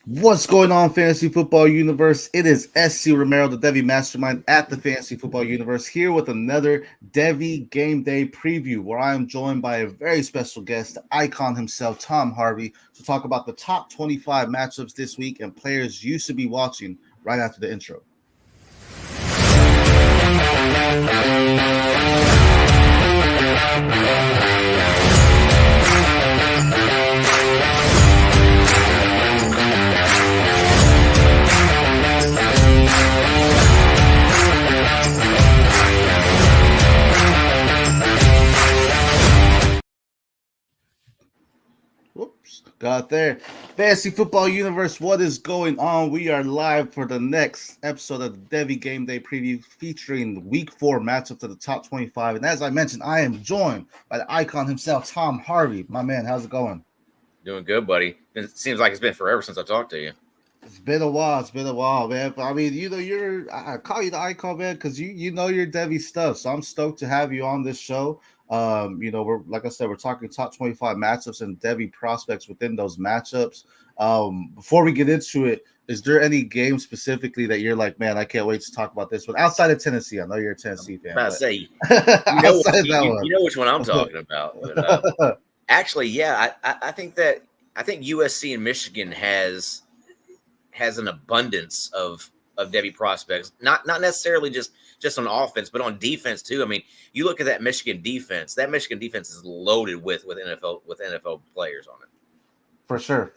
What's going on, Fantasy Football Universe? It is SC Romero, the DEVY Mastermind at the Fantasy Football Universe, here with another DEVY Game Day preview, where I am joined by a very special guest, the icon himself, Tom Harvey, to talk about the top 25 matchups this week and players you should be watching right after the intro. Whoops, got there. Fantasy Football Universe, what is going on? We are live for the next episode of the DEVY Game Day preview featuring Week 4 matchups of the top 25. And as I mentioned, I am joined by the icon himself, Tom Harvey. My man, how's it going? Doing good, buddy. It seems like it's been forever since I talked to you. It's been a while, man. But I mean, I call you the icon, man, because you know your DEVY stuff. So I'm stoked to have you on this show. We're like I said, we're talking top 25 matchups and DEVY prospects within those matchups. Before we get into it, is there any game specifically that you're like, man, I can't wait to talk about this one outside of Tennessee? I know you're a Tennessee fan. I say, you know which one I'm talking about. But, actually, yeah, I think USC and Michigan has an abundance of DEVY prospects. Not necessarily just on offense, but on defense too. I mean, you look at that Michigan defense. That Michigan defense is loaded with NFL players on it. For sure.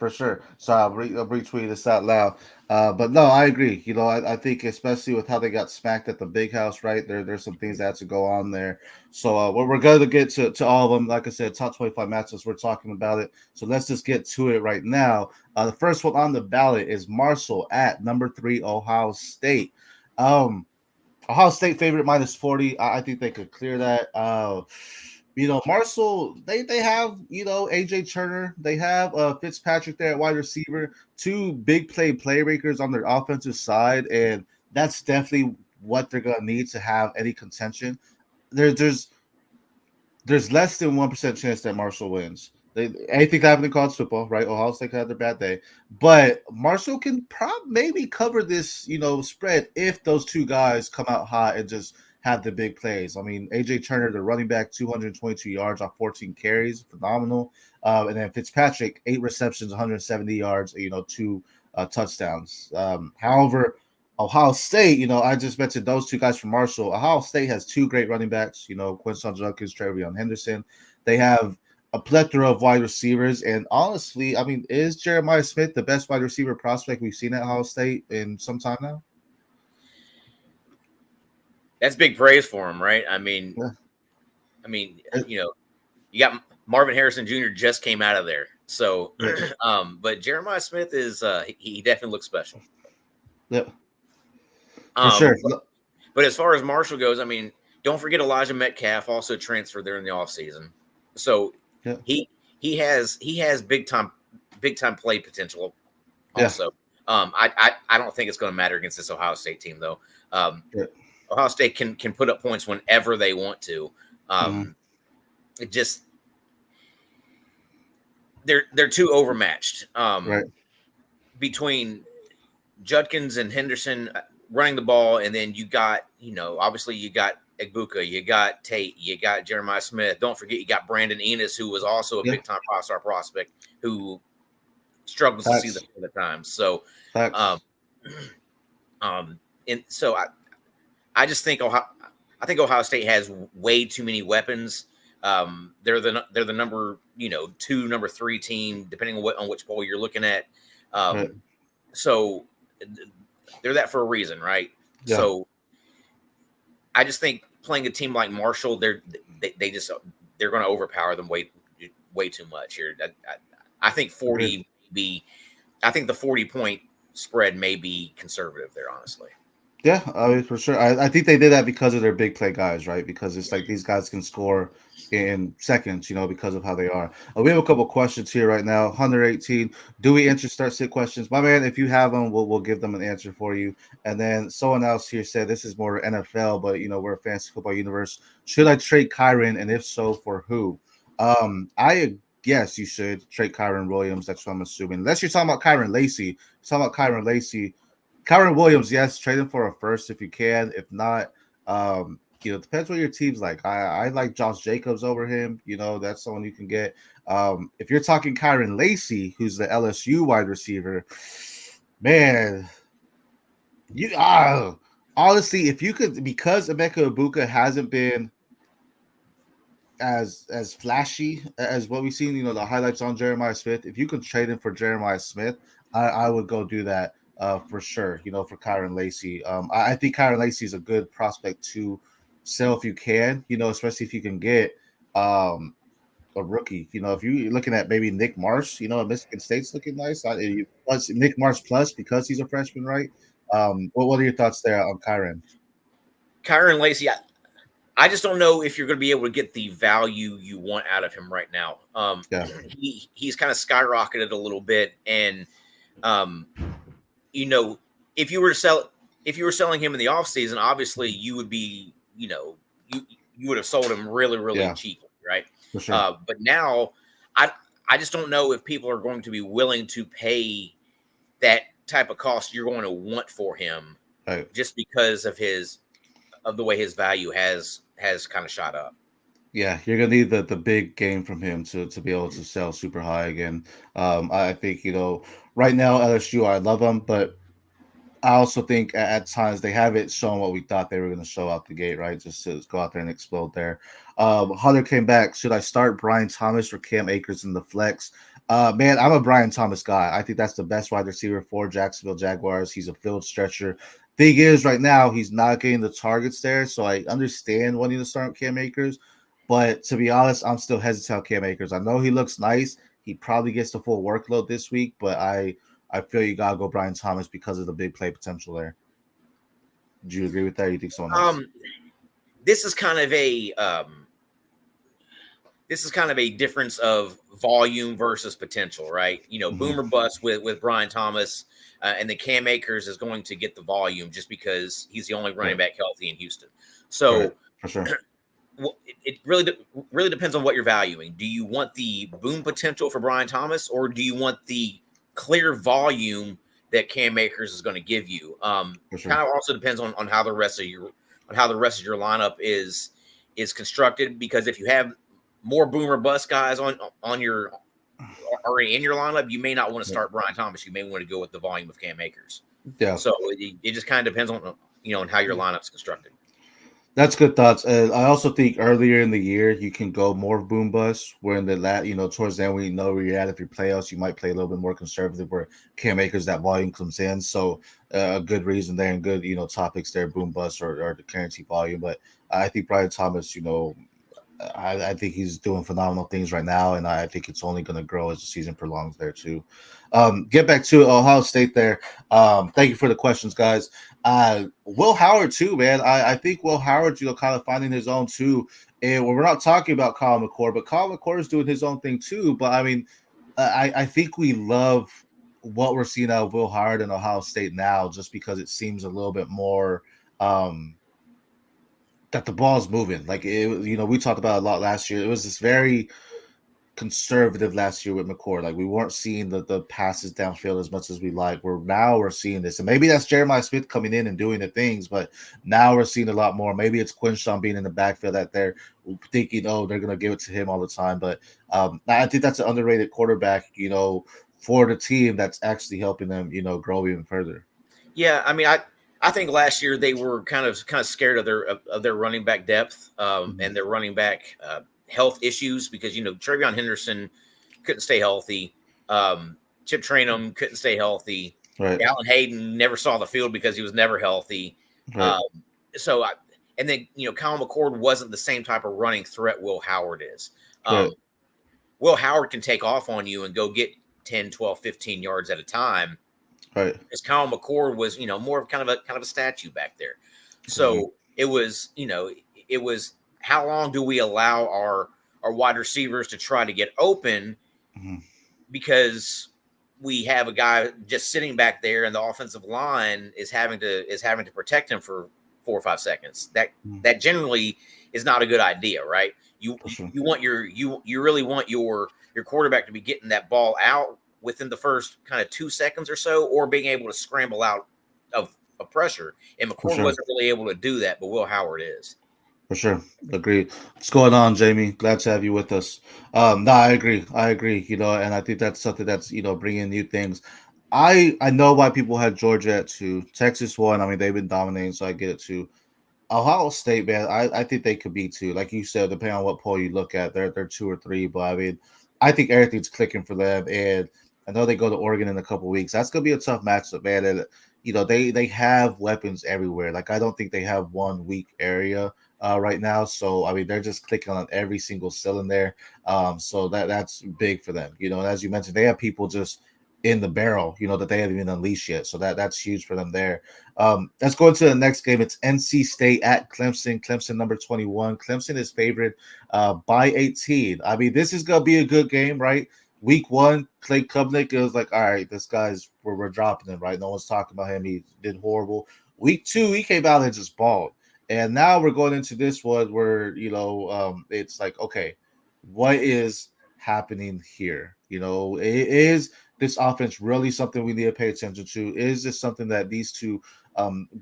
So I'll retweet this out loud. But no, I agree. I think especially with how they got smacked at the big house, right? There's some things that had to go on there. So we're going to get to all of them. Like I said, top 25 matchups, we're talking about it. So let's just get to it right now. The first one on the ballot is Marshall at number 3, Ohio State. Ohio State favorite -40. I think they could clear that. Marshall, they have, AJ Turner. They have Fitzpatrick there at wide receiver, 2 big playmakers on their offensive side, and that's definitely what they're going to need to have any contention. There's less than 1% chance that Marshall wins. Anything can happen in college football, right? Ohio State could have their bad day, but Marshall can maybe cover this, spread if those 2 guys come out hot and just have the big plays. I mean, AJ Turner, the running back, 222 yards on 14 carries, phenomenal. And then Fitzpatrick, 8 receptions, 170 yards, 2 touchdowns. However, Ohio State, I just mentioned those 2 guys from Marshall. Ohio State has 2 great running backs, Quinshon Judkins, Travion Henderson. They have a plethora of wide receivers. And honestly, I mean, is Jeremiah Smith the best wide receiver prospect we've seen at Ohio State in some time now? That's big praise for him, right? I mean, you got Marvin Harrison Jr. just came out of there. So, but Jeremiah Smith is he definitely looks special. Yep. For sure. But as far as Marshall goes, I mean, don't forget Elijah Metcalf also transferred there in the offseason. So he has big time play potential also. I don't think it's going to matter against this Ohio State team though. Ohio State can put up points whenever they want to. It just they're too overmatched. Right. Between Judkins and Henderson running the ball, and then you got, obviously you got Egbuka, you got Tate, you got Jeremiah Smith. Don't forget you got Brandon Enos, who was also a big time five-star prospect who struggles to see the time. So, and so I just think Ohio State has way too many weapons. They're the number 2, number 3 team, depending on which poll you're looking at. So they're that for a reason, right? Yeah. So I just think playing a team like Marshall, they're going to overpower them way too much here. I think 40 I think the 40-point spread may be conservative there, honestly. Yeah, I mean, for sure. I think they did that because of their big play guys, right? Because it's like these guys can score in seconds, because of how they are. We have a couple questions here right now. 118. Do we enter start sit questions? My man, if you have them, we'll give them an answer for you. And then someone else here said this is more NFL, but we're a fantasy football universe. Should I trade Kyron, and if so, for who? I yes, you should trade Kyron Williams. That's what I'm assuming. Unless you're talking about Kyron Lacy. Kyron Williams, yes, trade him for a first if you can. If not, it depends what your team's like. I like Josh Jacobs over him. That's someone you can get. If you're talking Kyron Lacy, who's the LSU wide receiver, man, honestly, if you could, because Emeka Ibuka hasn't been as flashy as what we've seen, the highlights on Jeremiah Smith. If you could trade him for Jeremiah Smith, I would go do that for sure. For Kyron Lacy, I think Kyron Lacy is a good prospect to sell if you can. Especially if you can get a rookie. If you're looking at maybe Nick Marsh, Michigan State's looking nice. Plus Nick Marsh plus because he's a freshman, right? What are your thoughts there on Kyron? Kyron Lacy, I just don't know if you're going to be able to get the value you want out of him right now. He's kind of skyrocketed a little bit, and if you were selling him in the offseason, obviously you would be, you would have sold him really, really cheap, right? For sure. But now, I just don't know if people are going to be willing to pay that type of cost you're going to want for him, right, just because of the way his value has kind of shot up. Yeah, you're gonna need the big game from him to be able to sell super high again. I think right now LSU, I love them, but I also think at times they haven't shown what we thought they were going to show out the gate, right? Just to go out there and explode there. Hunter came back. Should I start Brian Thomas or Cam Akers in the flex? Man, I'm a Brian Thomas guy. I think that's the best wide receiver for Jacksonville Jaguars. He's a field stretcher. Thing is, right now, he's not getting the targets there, so I understand wanting to start Cam Akers. But to be honest, I'm still hesitant on Cam Akers. I know he looks nice. He probably gets the full workload this week, but I feel you gotta go Brian Thomas because of the big play potential there. Do you agree with that? Or you think someone else? This is kind of a difference of volume versus potential, right? Boomer bust with Brian Thomas, and the Cam Akers is going to get the volume just because he's the only running back healthy in Houston. So for sure. It really depends on what you're valuing. Do you want the boom potential for Brian Thomas, or do you want the clear volume that Cam Akers is going to give you? Kind of also depends on how the rest of your lineup is constructed. Because if you have more boomer bust guys on your already in your lineup, you may not want to start Brian Thomas. You may want to go with the volume of Cam Akers. Yeah. So it just kind of depends on on how your lineup's constructed. That's good thoughts. I also think earlier in the year you can go more boom bust. Where in the towards the end we know where you're at. If you're playoffs, you might play a little bit more conservative. Where Cam Akers, that volume comes in, so a good reason there and good topics there, boom bust or the currency volume. But I think Brian Thomas, I think he's doing phenomenal things right now, and I think it's only going to grow as the season prolongs there too. Get back to Ohio State there. Thank you for the questions, guys. Will Howard too, man. I think Will Howard, kind of finding his own too. And we're not talking about Colin McCord, but Colin McCord is doing his own thing too. But I mean, I think we love what we're seeing out of Will Howard in Ohio State now, just because it seems a little bit more that the ball's moving. Like we talked about a lot last year. It was this very conservative last year with McCord. Like we weren't seeing the passes downfield as much as we like. We're seeing this, and maybe that's Jeremiah Smith coming in and doing the things, but now we're seeing a lot more. Maybe it's Quinshawn being in the backfield that they're thinking, they're gonna give it to him all the time. But I think that's an underrated quarterback, for the team that's actually helping them, grow even further. Yeah, I mean, I think last year they were kind of scared of their running back depth and their running back health issues, because TreVeyon Henderson couldn't stay healthy, Chip Trayanum couldn't stay healthy, right. Alan Hayden never saw the field because he was never healthy, right. And then Colin McCord wasn't the same type of running threat Will Howard is. Right. Will Howard can take off on you and go get 10, 12, 15 yards at a time. Right. Because Colin McCord was, more of kind of a statue back there. So it was how long do we allow our wide receivers to try to get open, because we have a guy just sitting back there and the offensive line is having to protect him for 4 or 5 seconds. That generally is not a good idea, right? You really want your your quarterback to be getting that ball out within the first kind of 2 seconds or so, or being able to scramble out of pressure. And For McCord sure. wasn't really able to do that, but Will Howard is. For sure. Agreed. What's going on, Jamie? Glad to have you with us. No, I agree. I agree. And I think that's something that's, bringing new things. I know why people had Georgia at 2. Texas 1. I mean, they've been dominating, so I get it too. Ohio State, man, I think they could be 2. Like you said, depending on what poll you look at, they're 2 or 3. But I mean, I think everything's clicking for them. And I know they go to Oregon in a couple weeks. That's gonna be a tough matchup, man. And they have weapons everywhere. Like I don't think they have one weak area right now. So I mean, they're just clicking on every single cylinder. So that's big for them. And as you mentioned, they have people just in the barrel, that they haven't even unleashed yet. So that's huge for them there. Let's go into the next game. It's NC State at Clemson. Clemson number 21. Clemson is favored by 18. I mean, this is gonna be a good game, right? Week 1, Clay Kubnik, it was like, all right, this guy's we're dropping him, right? No one's talking about him. He did horrible. Week 2, he came out and just balled. And now we're going into this one where it's like, okay, what is happening here? Is this offense really something we need to pay attention to? Is this something that needs to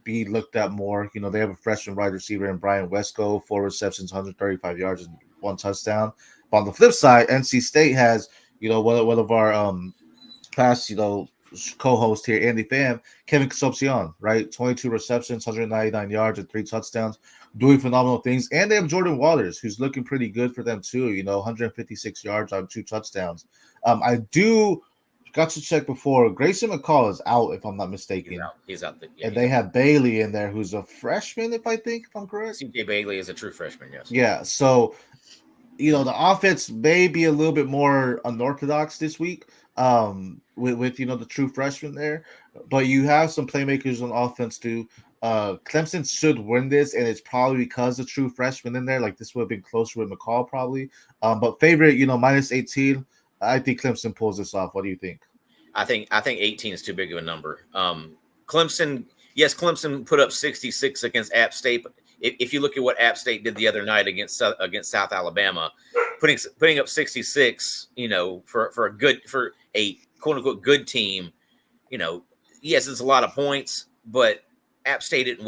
be looked at more? They have a freshman wide receiver in Brian Wesco, 4 receptions, 135 yards, and 1 touchdown. But on the flip side, NC State has, one of our past, co-host here, Andy Pham, Kevin Concepcion, right? 22 receptions, 199 yards, and 3 touchdowns, doing phenomenal things. And they have Jordan Waters, who's looking pretty good for them too. 156 yards on 2 touchdowns. I got to check before. Grayson McCall is out, if I'm not mistaken. He's out. And they have Bailey in there, who's a freshman, if I'm correct. CJ Bailey is a true freshman, yes. Yeah, so the offense may be a little bit more unorthodox this week, with the true freshman there, but you have some playmakers on offense too. Clemson should win this, and it's probably because the true freshman in there. Like this would have been closer with McCall probably. But favorite, minus 18. I think Clemson pulls this off. What do you think? I think 18 is too big of a number. Clemson put up 66 against App State. But if you look at what App State did the other night against South Alabama, putting up 66, for a quote unquote good team, yes, it's a lot of points, but App State isn't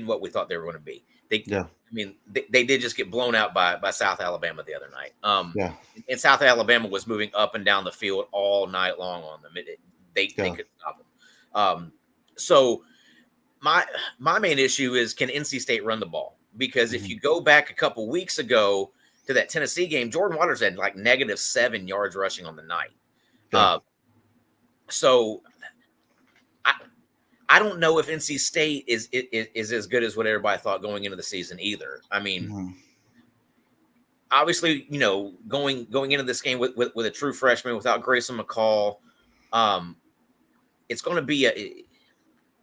what we thought they were going to be. They did just get blown out by South Alabama the other night. And South Alabama was moving up and down the field all night long on them. They could stop them. So my main issue is, can NC State run the ball? Because if you go back a couple weeks ago to that Tennessee game, Jordan Waters had like -7 yards rushing on the night. So I don't know if NC State is as good as what everybody thought going into the season either. I mean, obviously, going into this game with a true freshman without Grayson McCall, it's going to be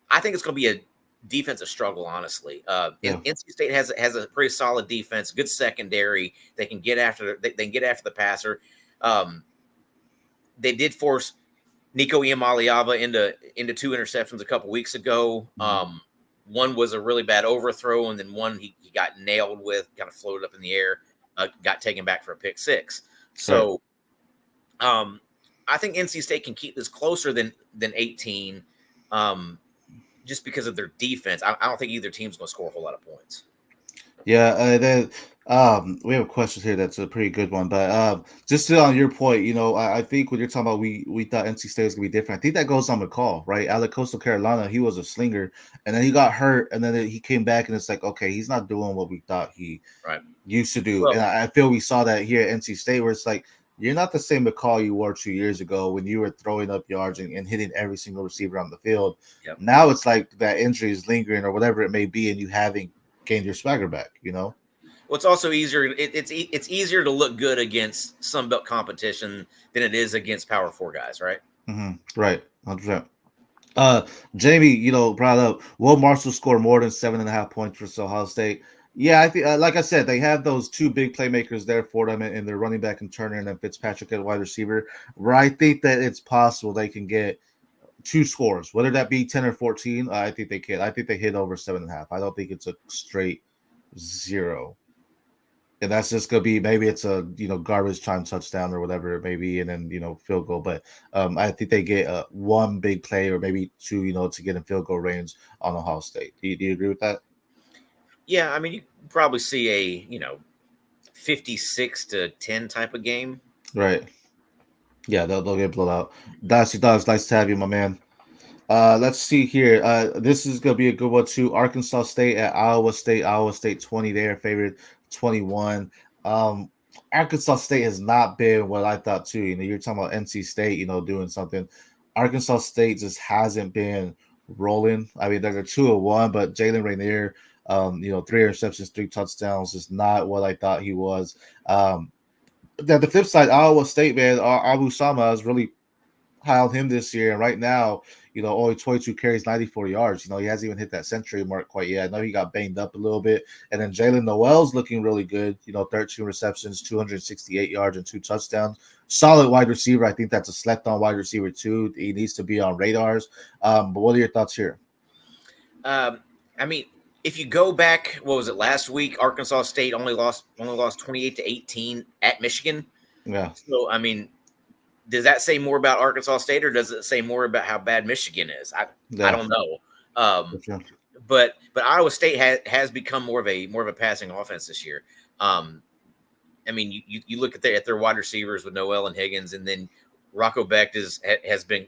I think it's going to be a defensive struggle, honestly. NC State has a pretty solid defense, good secondary. They can get after the passer. They did force Nico Iamaleava into 2 interceptions a couple weeks ago. One was a really bad overthrow, and then one he got nailed with, kind of floated up in the air, got taken back for a pick 6. So I think NC State can keep this closer than 18, just because of their defense. I don't think either team's going to score a whole lot of points. Yeah, we have a question here that's a pretty good one, but just on your point, I think when you're talking about we thought NC State was gonna be different. I think that goes on McCall, right? Out of Coastal Carolina, he was a slinger, and then he got hurt, and then he came back, and it's like, okay, he's not doing what we thought he used to do. And I feel we saw that here at NC State, where it's like, you're not the same McCall you were 2 years ago when you were throwing up yards and hitting every single receiver on the field. Now it's like that injury is lingering or whatever it may be, and you haven't gained your swagger back, Well, it's also easier. It's easier to look good against Sun Belt competition than it is against Power 4 guys, right? Right, 100%. Jamie, brought up, will Marshall score more than 7.5 points for Ohio State? Yeah, I think, like I said, they have those 2 big playmakers there for them, and their running back and Turner, and then Fitzpatrick at wide receiver. Where I think that it's possible they can get 2 scores, whether that be 10 or 14. I think they can. I think they hit over 7.5. I don't think it's a straight 0. And that's just gonna be maybe it's a garbage time touchdown or whatever it may be, and then field goal. But I think they get one big play or maybe two, to get in field goal range on Ohio State. Do you agree with that? Yeah, I mean, you probably see a 56-10 type of game. Right. Yeah, they'll get blown out. Dicey Dogs, nice to have you, my man. Let's see here. This is gonna be a good one too. Arkansas State at Iowa State. Iowa State 20 there, favorite 21. Um, Arkansas State has not been what I thought too. You're talking about NC State, doing something. Arkansas State just hasn't been rolling. I mean, they're 2-1, but Jalen Rainier, 3 interceptions, 3 touchdowns, is not what I thought he was. The flip side, Iowa State, man, Abu Sama has really high on him this year. And right now, only 22 carries, 94 yards. He hasn't even hit that century mark quite yet. I know he got banged up a little bit. And then Jalen Noel's looking really good. 13 receptions, 268 yards, and 2 touchdowns. Solid wide receiver. I think that's a slept on wide receiver, too. He needs to be on radars. But what are your thoughts here? I mean, if you go back, what was it, last week? Arkansas State only lost 28-18 at Michigan. Yeah. So, I mean, does that say more about Arkansas State, or does it say more about how bad Michigan is? I don't know. Sure. But Iowa State has become more of a passing offense this year. I mean, you look at their wide receivers with Noel and Higgins, and then Rocco Becht has been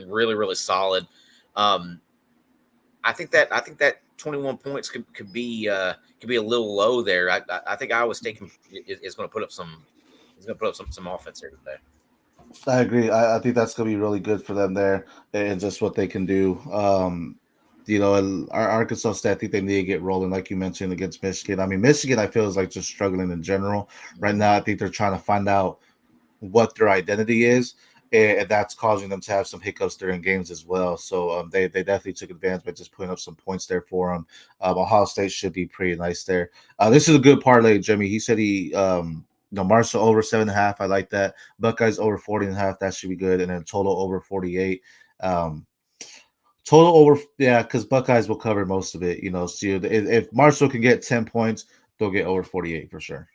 really, really solid. I think that 21 points could be a little low there. I think Iowa State is going to put up some offense here today. I agree. I think that's going to be really good for them there and just what they can do. Arkansas State, I think they need to get rolling, like you mentioned, against Michigan. I mean, Michigan, I feel, is like just struggling in general. Right now, I think they're trying to find out what their identity is, and that's causing them to have some hiccups during games as well. So they definitely took advantage by just putting up some points there for them. Ohio State should be pretty nice there. This is a good parlay, Jimmy. He said Marshall over 7.5. I like that. Buckeyes over 40.5. That should be good. And then total over 48. Total over, yeah, because Buckeyes will cover most of it. So if Marshall can get 10 points, they'll get over 48 for sure.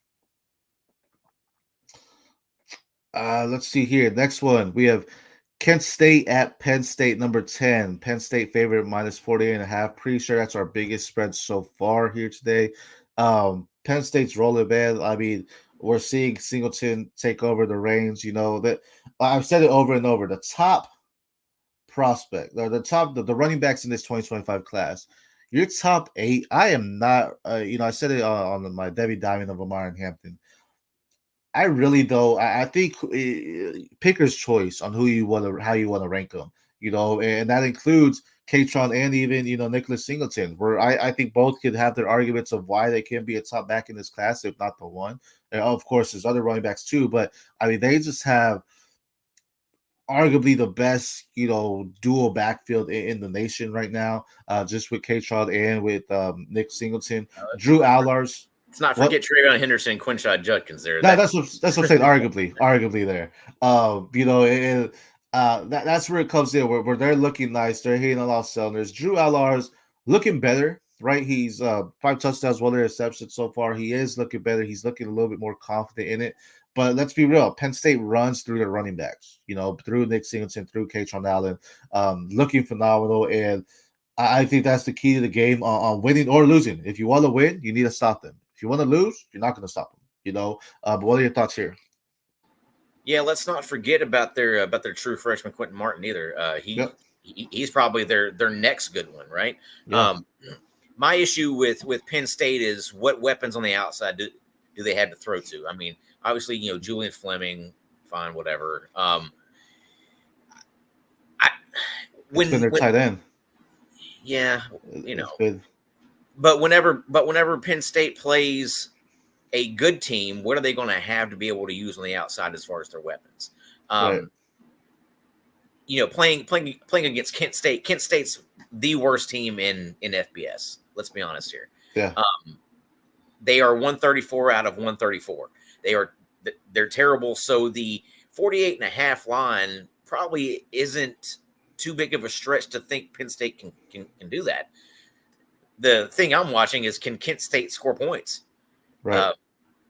Let's see here. Next one, we have Kent State at Penn State, number 10. Penn State favorite minus 48.5. Pretty sure that's our biggest spread so far here today. Penn State's rolling, man. I mean, we're seeing Singleton take over the reins. That I've said it over and over. The top prospect, the running backs in this 2025 class. Your top 8. I am not. I said it on my Devy Diamond of Lamar and Hampton. I really though. I think picker's choice on how you want to rank them. And that includes Katron and even Nicholas Singleton, where I think both could have their arguments of why they can be a top back in this class, if not the one. And of course, there's other running backs too, but I mean they just have arguably the best dual backfield in the nation right now, just with Katron and with Nick Singleton, Drew Allars. Let's not forget Trayvon Henderson and Quinshad Judkins there. That's what I'm saying. Arguably there. That's where it comes in, where they're looking nice. They're hitting on all cylinders. Drew Allars looking better, right? He's 5 touchdowns, 1 interception so far. He is looking better. He's looking a little bit more confident in it. But let's be real. Penn State runs through their running backs, through Nick Singleton, through Katron Allen, looking phenomenal. And I think that's the key to the game on winning or losing. If you want to win, you need to stop them. If you want to lose, you're not going to stop them. But what are your thoughts here? Yeah, let's not forget about their true freshman Quentin Martin either. He's probably their next good one, right? Yeah. My issue with Penn State is what weapons on the outside do they have to throw to? I mean, obviously, Julian Fleming, fine, whatever. When they're tight end, yeah, But whenever Penn State plays a good team, what are they going to have to be able to use on the outside as far as their weapons? Right. Playing against Kent State. Kent State's the worst team in FBS. Let's be honest here. Yeah. They are 134 out of 134. They're terrible. So the 48.5 line probably isn't too big of a stretch to think Penn State can do that. The thing I'm watching is, can Kent State score points? Right.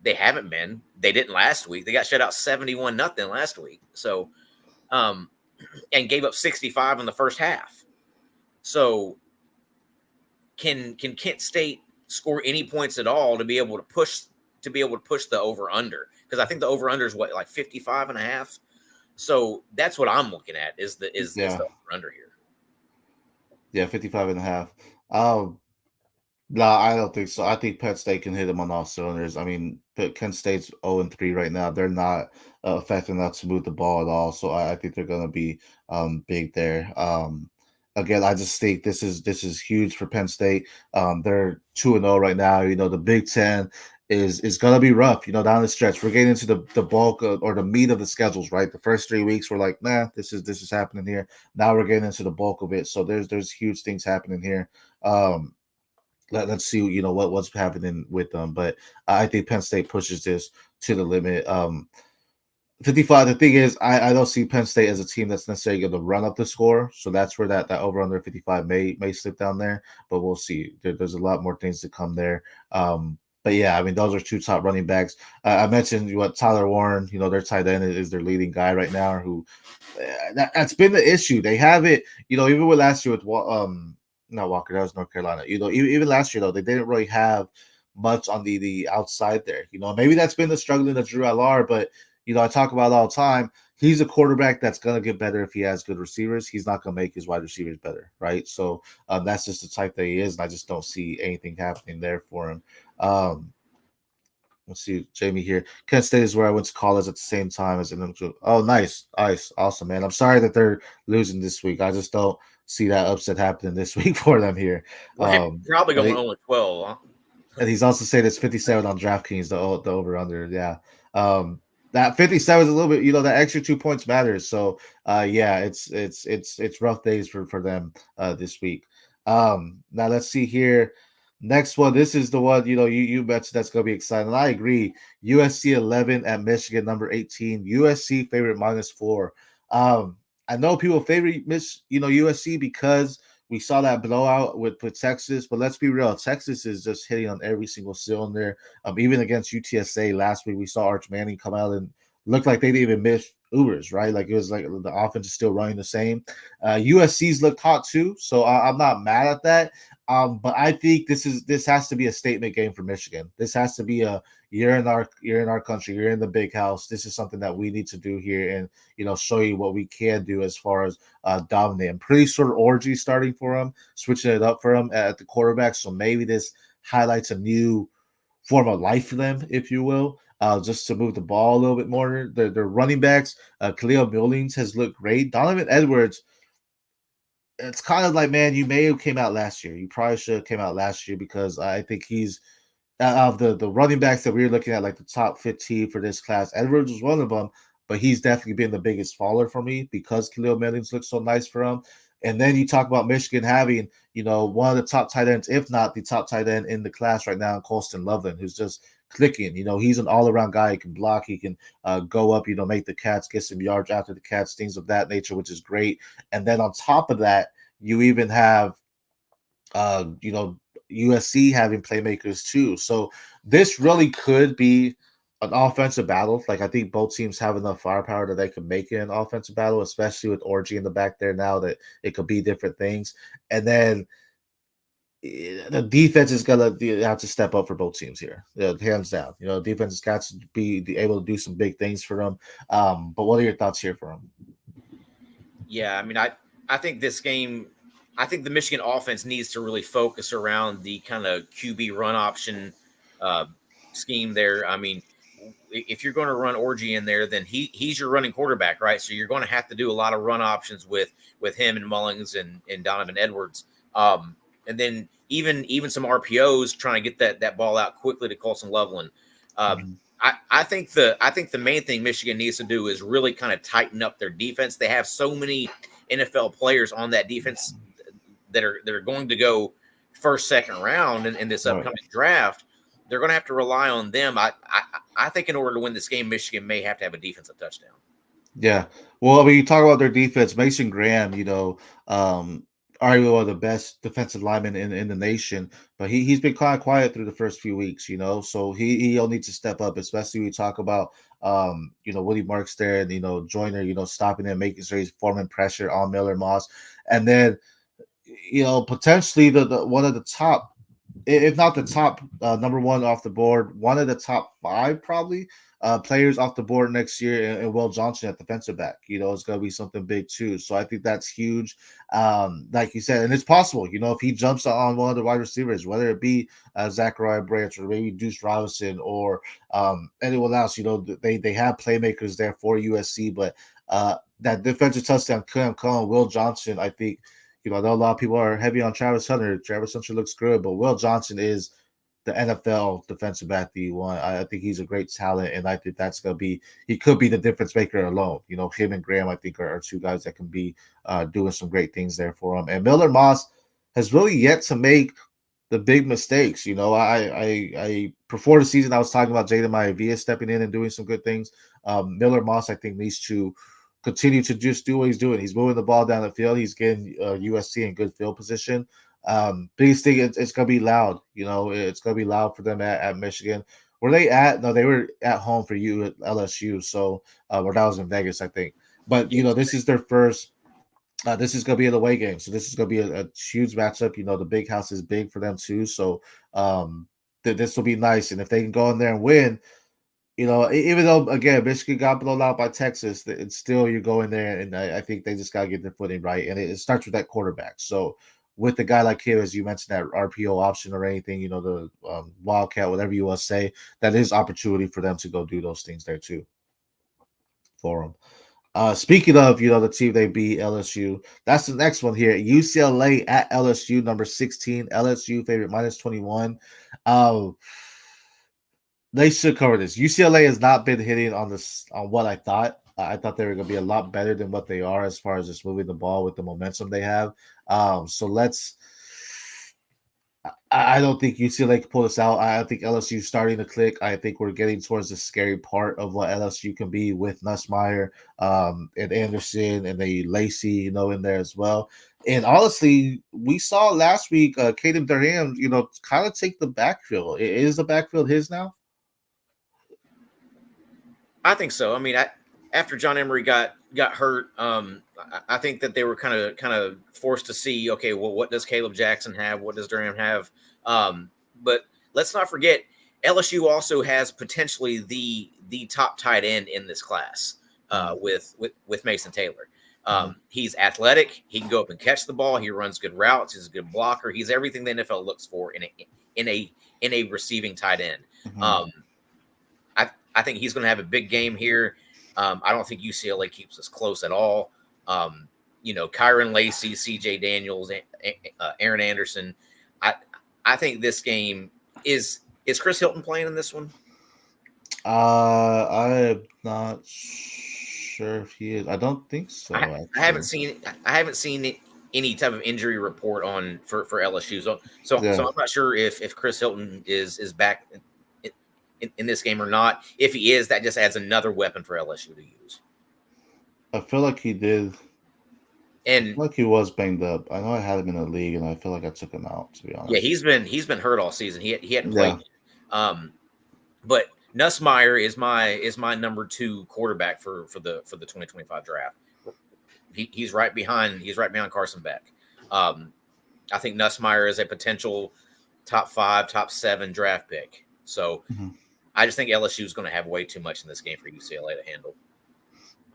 They haven't been. They didn't last week. They got shut out 71-0 last week. So, and gave up 65 in the first half. So, can Kent State score any points at all to be able to push the over under? Because I think the over under is what, like 55 and a half. So that's what I'm looking at is the Yeah. over under here. Yeah, 55 and a half. No, I don't think so. I think Penn State can hit them on all cylinders. I mean, Kent State's 0-3 right now. They're not effective enough to move the ball at all. So I think they're going to be big there. Again, I just think this is huge for Penn State. They're 2-0 right now. You know, the Big Ten is going to be rough. You know, down the stretch, we're getting into the bulk of, or the meat of the schedules. Right, the first 3 weeks we're like, nah, this is happening here. Now we're getting into the bulk of it. So there's huge things happening here. Let's see, you know, what's happening with them. But I think Penn State pushes this to the limit. 55. The thing is, I don't see Penn State as a team that's necessarily going to run up the score. So that's where that over under 55 may slip down there. But we'll see. There's a lot more things to come there. But yeah, I mean, those are two top running backs. I mentioned what Tyler Warren, you know, their tight end is their leading guy right now. Who that's been the issue. They have it, you know, even with last year with not Walker, that was North Carolina. You know, even last year though, they didn't really have much on the outside there. You know, maybe that's been the struggling of Drew Allar, but you know, I talk about it all the time. He's a quarterback that's gonna get better if he has good receivers. He's not gonna make his wide receivers better, right? So that's just the type that he is, and I just don't see anything happening there for him. Um, let's see, Jamie here. Kent State is where I went to college at the same time as an. Oh, nice, awesome, man. I'm sorry that they're losing this week. I just don't see that upset happening this week for them here. Probably going 0-12. Huh? And he's also saying it's 57 on DraftKings, the over under. Yeah. That 57 is a little bit, you know, that extra 2 points matters. So yeah, it's rough days for them this week. Now let's see here. Next one. This is the one, you know, you mentioned that's gonna be exciting. And I agree. USC 11 at Michigan, number 18. USC favorite -4. I know people favorite USC because we saw that blowout with Texas, but let's be real. Texas is just hitting on every single cylinder. Even against UTSA last week, we saw Arch Manning come out and looked like they didn't even miss Ubers, right? Like it was like the offense is still running the same. USC's looked hot too, so I'm not mad at that. But I think this has to be a statement game for Michigan. This has to be a you're in our country, you're in the big house. This is something that we need to do here, and you know, show you what we can do as far as dominate. I'm pretty sure Orgy starting for him, switching it up for him at the quarterback. So maybe this highlights a new form of life for them, if you will, just to move the ball a little bit more. Their running backs, Khalil Billings has looked great. Donovan Edwards, it's kind of like, man, you may have came out last year. You probably should have came out last year because I think he's of the running backs that we were looking at, like the top 15 for this class. Edwards was one of them, but he's definitely been the biggest faller for me because Khalil Billings looks so nice for him. And then you talk about Michigan having, you know, one of the top tight ends, if not the top tight end in the class right now, Colston Loveland, who's just clicking. You know, he's an all-around guy. He can block. He can go up, you know, make the catch, get some yards after the catch, things of that nature, which is great. And then on top of that, you even have, you know, USC having playmakers too. So this really could be an offensive battle. Like I think both teams have enough firepower that they can make it an offensive battle, especially with Orgy in the back there now that it could be different things. And then the defense is gonna have to step up for both teams here, hands down. You know, defense has got to be able to do some big things for them. But what are your thoughts here for them? Yeah, I mean, I think this game, I think the Michigan offense needs to really focus around the kind of QB run option scheme there. I mean, if you're going to run Orgy in there, then he's your running quarterback, right? So you're going to have to do a lot of run options with him and Mullings and Donovan Edwards. And then even some RPOs trying to get that ball out quickly to Colson Loveland. I think the main thing Michigan needs to do is really kind of tighten up their defense. They have so many NFL players on that defense that are going to go first, second round in this upcoming draft. They're going to have to rely on them. I think in order to win this game, Michigan may have to have a defensive touchdown. Yeah. Well, I mean, you talk about their defense. Mason Graham, you know, arguably one of the best defensive linemen in the nation, but he's been kind of quiet through the first few weeks, so he'll need to step up, especially when we talk about Woody Marks there and Joyner, stopping and making sure he's forming pressure on Miller Moss, and then potentially the one of the top, if not the top number one off the board, one of the top five probably players off the board next year, and Will Johnson at defensive back. It's going to be something big too. So I think that's huge. Like you said, and it's possible. If he jumps on one of the wide receivers, whether it be Zachariah Branch or maybe Deuce Robinson or anyone else, they have playmakers there for USC, but that defensive touchdown couldn't come. Will Johnson, I think. I know a lot of people are heavy on Travis Hunter. Travis Hunter looks good, but Will Johnson is the NFL defensive back that you want. I think he's a great talent, and I think that's going to be – he could be the difference maker alone. Him and Graham, I think, are two guys that can be doing some great things there for him. And Miller Moss has really yet to make the big mistakes. I before the season, I was talking about Jaden Maivia stepping in and doing some good things. Miller Moss, I think, needs to – continue to just do what he's doing. He's moving the ball down the field. He's getting USC in good field position. Biggest thing, it's going to be loud. It's going to be loud for them at Michigan. Were they at? No, they were at home for you at LSU. So, or that was in Vegas, I think. But, this is their first. This is going to be an away game. So this is going to be a huge matchup. The big house is big for them too. So this will be nice. And if they can go in there and win, even though, again, Michigan got blown out by Texas, it's still you go in there, and I think they just got to get their footing right. And it starts with that quarterback. So with a guy like him, as you mentioned, that RPO option or anything, the Wildcat, whatever you want to say, that is opportunity for them to go do those things there too for them. Speaking of, the team they beat, LSU, that's the next one here. UCLA at LSU, number 16. LSU favorite -21. They should cover this. UCLA has not been hitting on what I thought. I thought they were going to be a lot better than what they are as far as just moving the ball with the momentum they have. I don't think UCLA can pull this out. I think LSU is starting to click. I think we're getting towards the scary part of what LSU can be with Nussmeier and Anderson and the Lacey, in there as well. And honestly, we saw last week Caden Durham, kind of take the backfield. Is the backfield his now? I think so. I mean, after John Emery got hurt, I think that they were kind of forced to see, okay, well, what does Caleb Jackson have? What does Durham have? But let's not forget, LSU also has potentially the top tight end in this class with Mason Taylor. He's athletic. He can go up and catch the ball. He runs good routes. He's a good blocker. He's everything the NFL looks for in a receiving tight end. I think he's going to have a big game here. I don't think UCLA keeps us close at all. Kyron Lacey, CJ Daniels, Aaron Anderson. I think this game is Chris Hilton playing in this one? I'm not sure if he is. I don't think so. I haven't seen any type of injury report on for LSU. So I'm not sure if Chris Hilton is back in this game or not. If he is, that just adds another weapon for LSU to use. I feel like he did. And I feel like he was banged up. I know I had him in the league, and I feel like I took him out, to be honest. Yeah, he's been hurt all season. He hadn't played. But Nussmeier is my number 2 quarterback for the 2025 draft. He's right behind Carson Beck. I think Nussmeier is a potential top 5, top 7 draft pick. So I just think LSU is going to have way too much in this game for UCLA to handle.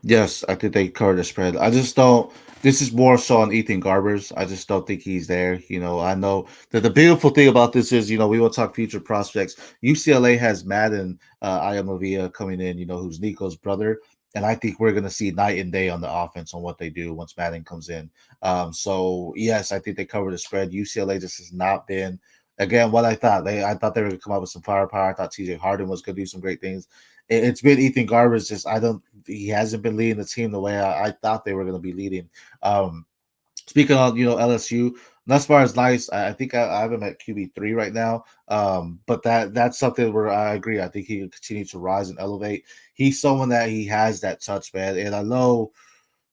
Yes, I think they covered the spread. I just don't. This is more so on Ethan Garbers. I just don't think he's there. I know that the beautiful thing about this is, we will talk future prospects. UCLA has Madden Iamavia coming in, who's Nico's brother. And I think we're going to see night and day on the offense on what they do once Madden comes in. So, yes, I think they cover the spread. UCLA just has not been, again, what I thought. I thought they were going to come up with some firepower. I thought TJ Harden was going to do some great things. It's been Ethan Garbers. He hasn't been leading the team the way I thought they were going to be leading. Speaking of, LSU, Nussmeier is nice. I think I have him at QB3 right now. But that's something where I agree. I think he can continue to rise and elevate. He's someone that he has that touch, man. And I know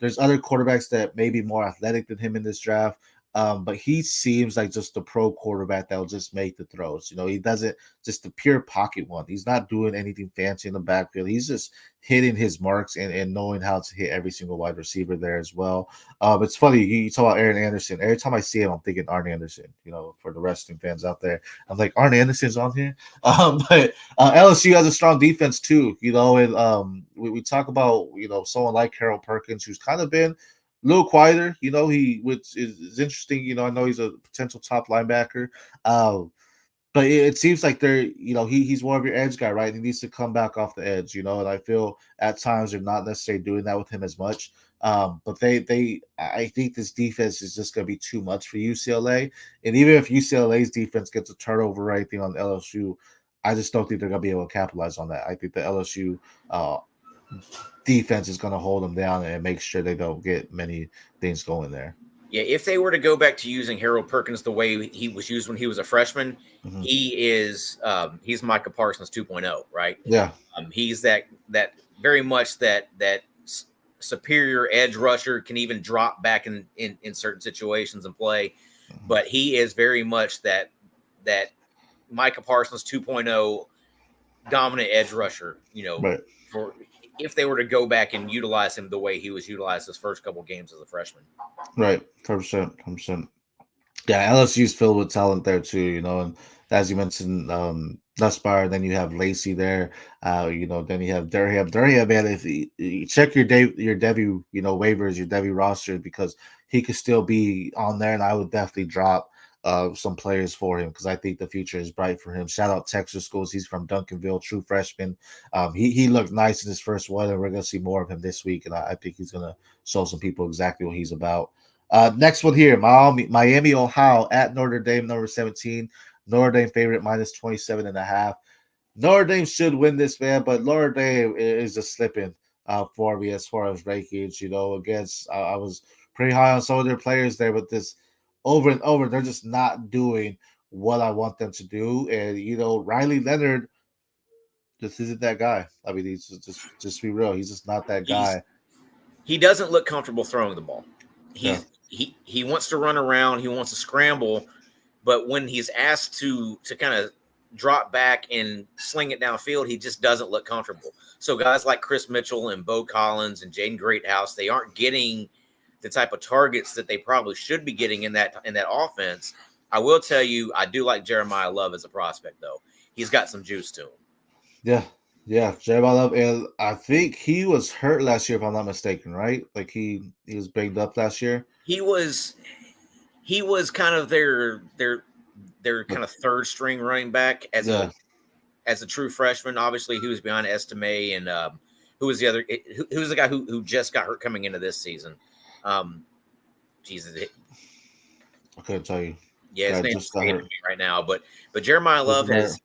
there's other quarterbacks that may be more athletic than him in this draft. But he seems like just a pro quarterback that will just make the throws. He doesn't just the pure pocket one. He's not doing anything fancy in the backfield. He's just hitting his marks and knowing how to hit every single wide receiver there as well. It's funny, you talk about Aaron Anderson. Every time I see him, I'm thinking Arn Anderson, for the wrestling fans out there. I'm like, Arn Anderson's on here. But LSU has a strong defense too, and we talk about, someone like Harold Perkins, who's kind of been a little quieter, which is interesting. I know he's a potential top linebacker. But it seems like he's more of your edge guy, right? He needs to come back off the edge, and I feel at times they're not necessarily doing that with him as much. But I think this defense is just going to be too much for UCLA. And even if UCLA's defense gets a turnover or anything on LSU, I just don't think they're going to be able to capitalize on that. I think the LSU defense is going to hold them down and make sure they don't get many things going there. Yeah, if they were to go back to using Harold Perkins the way he was used when he was a freshman, he's Micah Parsons 2.0, right? Yeah. He's that very much that superior edge rusher, can even drop back in certain situations and play. But he is very much that Micah Parsons 2.0 dominant edge rusher, right. For if they were to go back and utilize him the way he was utilized his first couple games as a freshman. Right, 100%. Yeah, LSU's filled with talent there too, and as you mentioned, Nussbaum, then you have Lacey there, then you have Durham. Durham, man, if you check your DEVY, waivers, your DEVY roster, because he could still be on there, and I would definitely drop some players for him because I think the future is bright for him. Shout out Texas schools. He's from Duncanville, true freshman. He looked nice in his first one, and we're going to see more of him this week, and I think he's going to show some people exactly what he's about. Next one here, Miami, Ohio at Notre Dame, number 17. Notre Dame favorite minus 27.5. Notre Dame should win this, man, but Notre Dame is just slipping for me as far as rankings. Against I was pretty high on some of their players there, but this over and over, they're just not doing what I want them to do. And Riley Leonard just isn't that guy. I mean, he's just be real. He's just not that guy. He doesn't look comfortable throwing the ball. He wants to run around. He wants to scramble. But when he's asked to kind of drop back and sling it downfield, he just doesn't look comfortable. So guys like Chris Mitchell and Bo Collins and Jaden Greathouse, they aren't getting the type of targets that they probably should be getting in that offense. I will tell you, I do like Jeremiah Love as a prospect, though. He's got some juice to him. Yeah, Jeremiah Love, and I think he was hurt last year, if I'm not mistaken, right? Like he was banged up last year. He was kind of their kind of third string running back as a true freshman. Obviously, he was behind Estime and who was the other? Who's the guy who just got hurt coming into this season? Jesus, I couldn't tell you. Yeah, his name's escaping me right now, but Jeremiah Love has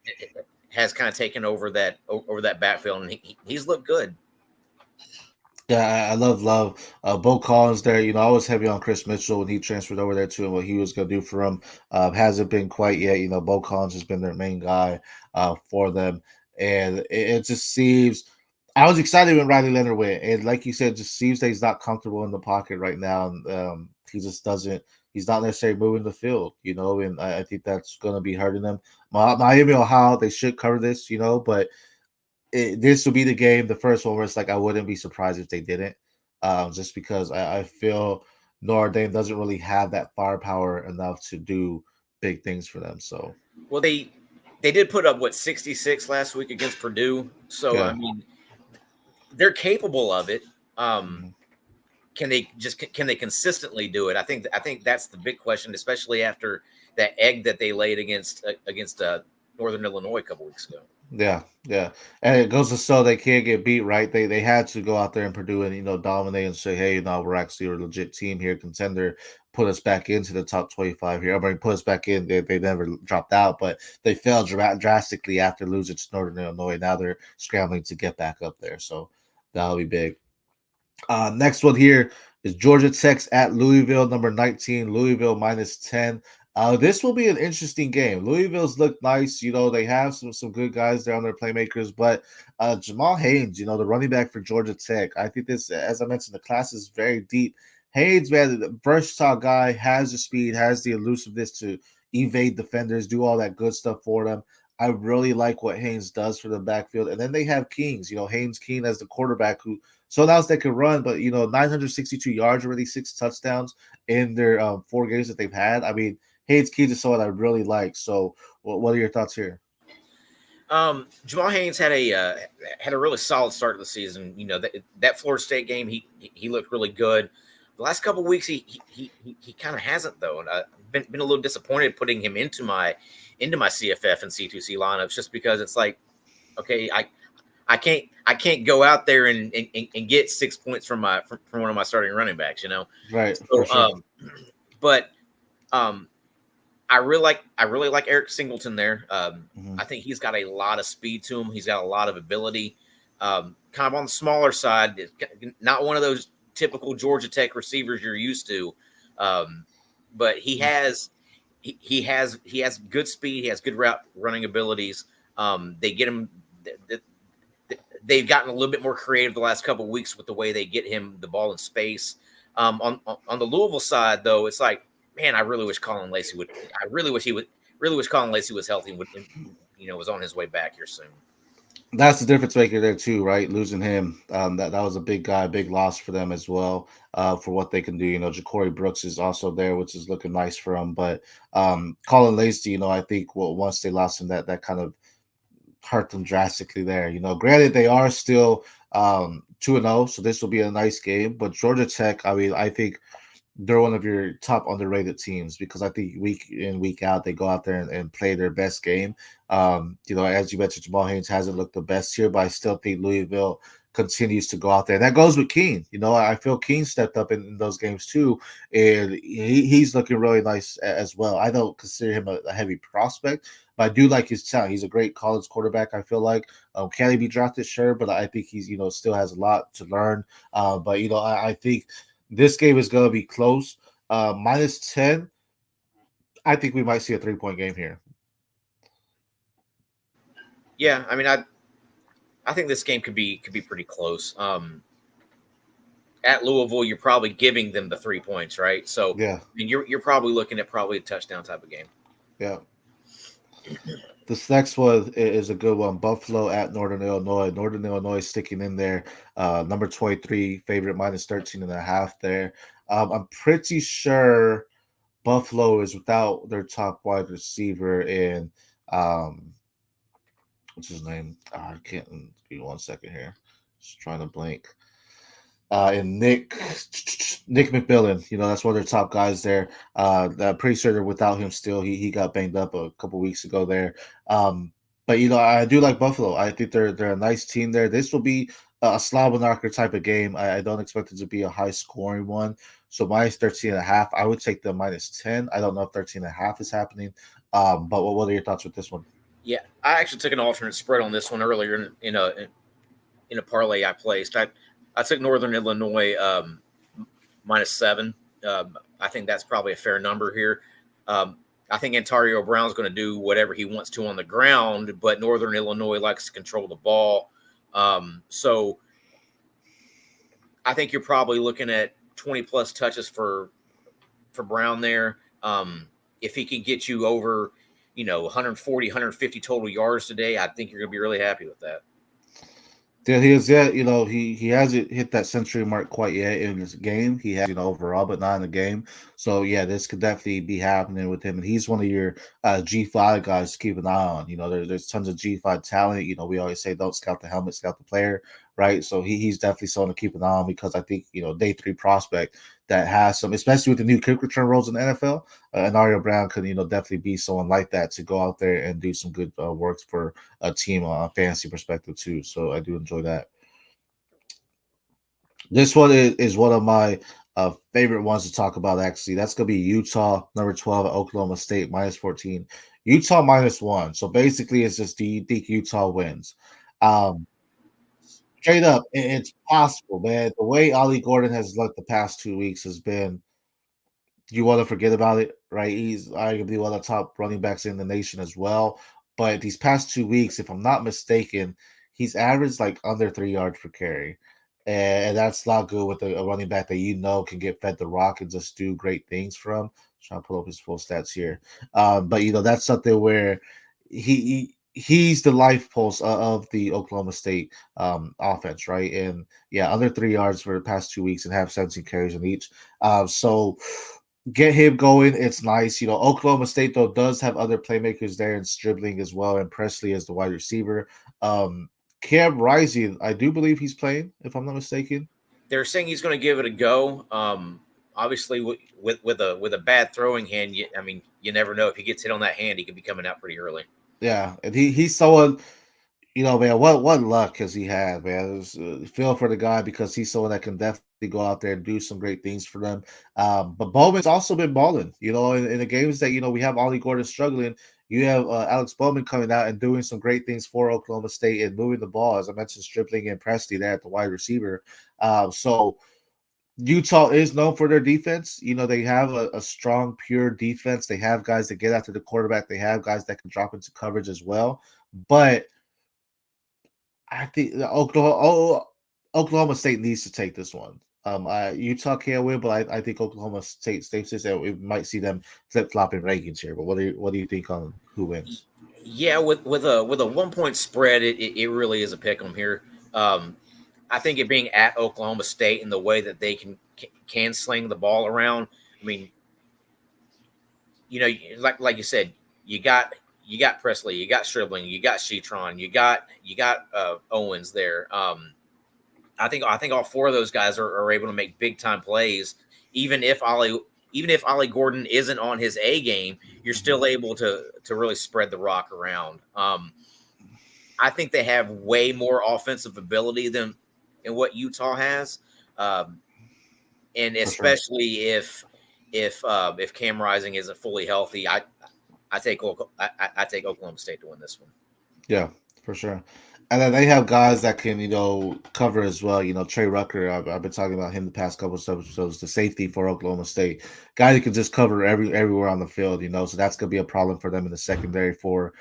kind of taken over that backfield, and he's looked good. Yeah, I love Bo Collins there. I was heavy on Chris Mitchell when he transferred over there too, and what he was going to do for him. Hasn't been quite yet. Bo Collins has been their main guy for them, and it just seems. I was excited when Riley Leonard went, and like you said, it just seems that he's not comfortable in the pocket right now, and he just doesn't. He's not necessarily moving the field, and I think that's going to be hurting them. Miami, Ohio, they should cover this, but this will be the game, the first one where it's like I wouldn't be surprised if they didn't, just because I feel Notre Dame doesn't really have that firepower enough to do big things for them. So, well, they did put up 66 last week against Purdue, so I mean, they're capable of it. Can they consistently do it? I think that's the big question, especially after that egg that they laid against Northern Illinois a couple weeks ago. Yeah, and it goes to show they can't get beat, right? They had to go out there in Purdue and dominate and say, hey, we're actually a legit team here, contender. Put us back into the top 25 here. I mean, put us back in. They never dropped out, but they fell drastically after losing to Northern Illinois. Now they're scrambling to get back up there, so that'll be big. Next one here is Georgia Tech at Louisville, number 19. Louisville minus 10. This will be an interesting game. Louisville's looked nice. They have some good guys there on their playmakers, but Jamal Haynes, the running back for Georgia Tech, I think this, as I mentioned, the class is very deep. Haynes, man, the versatile guy, has the speed, has the elusiveness to evade defenders, do all that good stuff for them. I really like what Haynes does for the backfield. And then they have Kings, Haynes King as the quarterback who so else they could run, but 962 yards already, 6 touchdowns in their 4 games that they've had. I mean, Haynes King is someone I really like. So, what are your thoughts here? Jamal Haynes had a really solid start of the season. That Florida State game, he looked really good. The last couple of weeks, he kind of hasn't though, and I've been a little disappointed putting him into my CFF and C2C lineups just because it's like, okay, I can't go out there and get 6 points from one of my starting running backs, Right. So, For sure. But I really like Eric Singleton there. I think he's got a lot of speed to him. He's got a lot of ability. Kind of on the smaller side, not one of those typical Georgia Tech receivers you're used to. But he has good speed. He has good route running abilities. They get him. They've gotten a little bit more creative the last couple of weeks with the way they get him the ball in space. On the Louisville side, though, it's like, man, I really wish Colin Lacey would. I really wish Colin Lacey was healthy and was on his way back here soon. That's the difference maker there too, right? Losing him, that was a big guy, big loss for them as well. For what they can do, Ja'Cory Brooks is also there, which is looking nice for them. But Colin Lacey, I think once they lost him, that kind of hurt them drastically there. Granted they are still 2-0, so this will be a nice game. But Georgia Tech, I mean, I think they're one of your top underrated teams because I think week in, week out, they go out there and play their best game. As you mentioned, Jamal Haynes hasn't looked the best here, but I still think Louisville continues to go out there. And that goes with Keene. I feel Keene stepped up in those games too, and he's looking really nice as well. I don't consider him a heavy prospect, but I do like his talent. He's a great college quarterback, I feel like. Can he be drafted? Sure, but I think he's, still has a lot to learn. But I think this game is going to be close. -10. I think we might see a 3-point game here. Yeah, I mean, I think this game could be pretty close. At Louisville, you're probably giving them the 3 points, right? So yeah, I mean, you're probably looking at probably a touchdown type of game. Yeah. This next one is a good one. Buffalo at Northern Illinois. Northern Illinois sticking in there. Number 23 favorite -13.5 there. I'm pretty sure Buffalo is without their top wide receiver in what's his name? I can't give me 1 second here. Just trying to blank. And Nick McMillan, that's one of their top guys there. I'm pretty sure they're without him still. He got banged up a couple weeks ago there. But I do like Buffalo. I think they're a nice team there. This will be a slobber knocker type of game. I don't expect it to be a high scoring one. So -13.5. I would take the -10. I don't know if 13.5 is happening. But what are your thoughts with this one? Yeah, I actually took an alternate spread on this one earlier in a parlay I placed. I took Northern Illinois -7. I think that's probably a fair number here. I think Ontario Brown's going to do whatever he wants to on the ground, but Northern Illinois likes to control the ball. So I think you're probably looking at 20 plus touches for Brown there. If he can get you over, 140, 150 total yards today, I think you're going to be really happy with that. Yeah, he is yet, he hasn't hit that century mark quite yet in this game. He has, overall, but not in the game. So yeah, this could definitely be happening with him. And he's one of your G5 guys to keep an eye on. There's tons of G5 talent. We always say don't scout the helmet, scout the player, right? So he's definitely someone to keep an eye on because I think, day 3 prospect that has some, especially with the new kick return rules in the NFL, and Ontario Brown could, definitely be someone like that to go out there and do some good work for a team on a fantasy perspective too. So I do enjoy that. This one is one of my favorite ones to talk about, actually. That's going to be Utah, number 12 at Oklahoma State, -14. Utah -1. So basically, it's just, do you think Utah wins? Straight up, it's possible, man. The way Ollie Gordon has looked the past 2 weeks has been, you want to forget about it, right? He's arguably one of the top running backs in the nation as well. But these past 2 weeks, if I'm not mistaken, he's averaged like under 3 yards per carry. and that's not good with a running back that can get fed the rock and just do great things for him. Trying to pull up his full stats here, but that's something where he's the life pulse of the Oklahoma State offense, right? And yeah, under 3 yards for the past 2 weeks and have 17 carries in each. So get him going. It's nice. Oklahoma State though does have other playmakers there and Stribling as well, and Presley as the wide receiver. Cam Rising, I do believe he's playing, if I'm not mistaken. They're saying he's going to give it a go. Obviously, with a bad throwing hand, you never know if he gets hit on that hand, he could be coming out pretty early. Yeah, and he's someone. Man, what luck has he had, man? Feel for the guy because he's someone that can definitely go out there and do some great things for them. But Bowman's also been balling, in the games that, we have Ollie Gordon struggling. You have Alex Bowman coming out and doing some great things for Oklahoma State and moving the ball, as I mentioned, Stripling and Presley there at the wide receiver. So Utah is known for their defense. They have a strong, pure defense. They have guys that get after the quarterback. They have guys that can drop into coverage as well. But I think Oklahoma State needs to take this one. Utah can't win, but I think Oklahoma State says that we might see them flip flopping rankings here. But what do you think on who wins? Yeah, with a 1 point spread, it really is a pick 'em here. I think it being at Oklahoma State and the way that they can sling the ball around. I mean, like you said, you got Presley, you got Stribling, you got Citron, you got Owens there. I think all four of those guys are able to make big time plays. Even if Ollie Gordon isn't on his A game, you're still able to really spread the rock around. I think they have way more offensive ability than what Utah has, and especially if Cam Rising isn't fully healthy, I take Oklahoma State to win this one. Yeah, for sure. And then they have guys that can, cover as well. Trey Rucker, I've been talking about him the past couple of episodes, the safety for Oklahoma State. Guy that can just cover everywhere on the field, so that's going to be a problem for them in the secondary for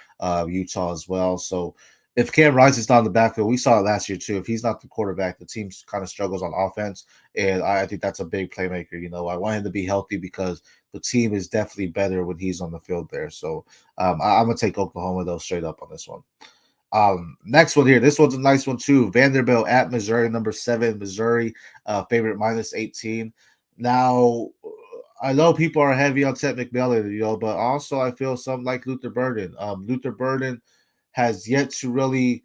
Utah as well. So if Cam Rising's not in the backfield, we saw it last year too. If he's not the quarterback, the team kind of struggles on offense. And I think that's a big playmaker. I want him to be healthy because the team is definitely better when he's on the field there. So I'm going to take Oklahoma, though, straight up on this one. Next one here. This one's a nice one, too. Vanderbilt at Missouri, number 7. Missouri, favorite -18. Now, I know people are heavy on Ted McMillan, but also I feel something like Luther Burden. Luther Burden has yet to really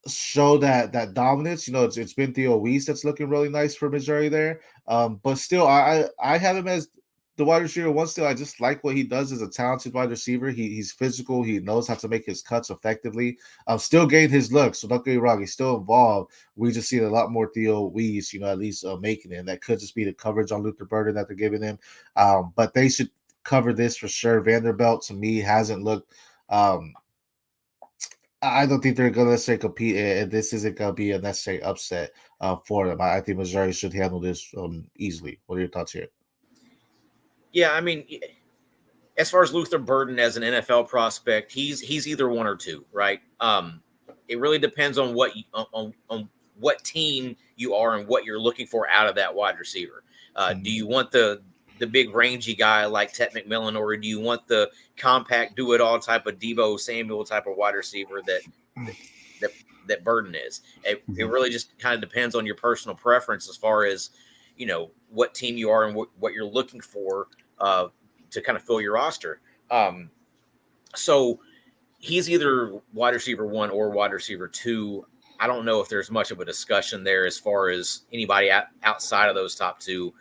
show that dominance. It's been Theo Weiss that's looking really nice for Missouri there. But still, I have him as the wide receiver one. Still, I just like what he does as a talented wide receiver. He's physical. He knows how to make his cuts effectively. Still getting his looks. So don't get me wrong. He's still involved. We just see a lot more Theo Weiss, at least making it. And that could just be the coverage on Luther Burden that they're giving him. But they should cover this for sure. Vanderbilt, to me, hasn't looked I don't think they're going to necessarily compete, and this isn't going to be a necessary upset for them. I think Missouri should handle this easily. What are your thoughts here? Yeah, as far as Luther Burden as an NFL prospect, he's either one or two, right? It really depends on on what team you are and what you're looking for out of that wide receiver. Do you want the big rangy guy like Ted McMillan, or do you want the compact do-it-all type of Deebo Samuel type of wide receiver that Burden is? It really just kind of depends on your personal preference as far as, what team you are and what you're looking for to kind of fill your roster. So he's either wide receiver 1 or wide receiver 2. I don't know if there's much of a discussion there as far as anybody outside of those top two.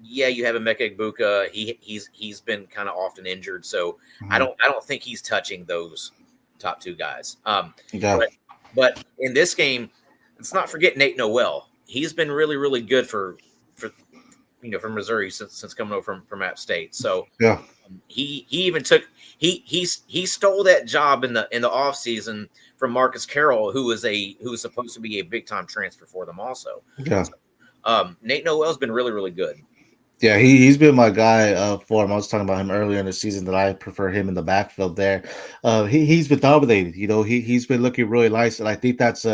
Yeah, you have Emeka Egbuka. He's been kind of often injured, so I don't think he's touching those top two guys. But in this game, let's not forget Nate Noel. He's been really, really good for Missouri since coming over from App State. So yeah, he even took he stole that job in the offseason from Marcus Carroll, who was supposed to be a big time transfer for them also. Yeah. So, Nate Noel's been really, really good. Yeah, he's been my guy for him. I was talking about him earlier in the season that I prefer him in the backfield there. He's been dominated. He's been looking really nice, and I think that's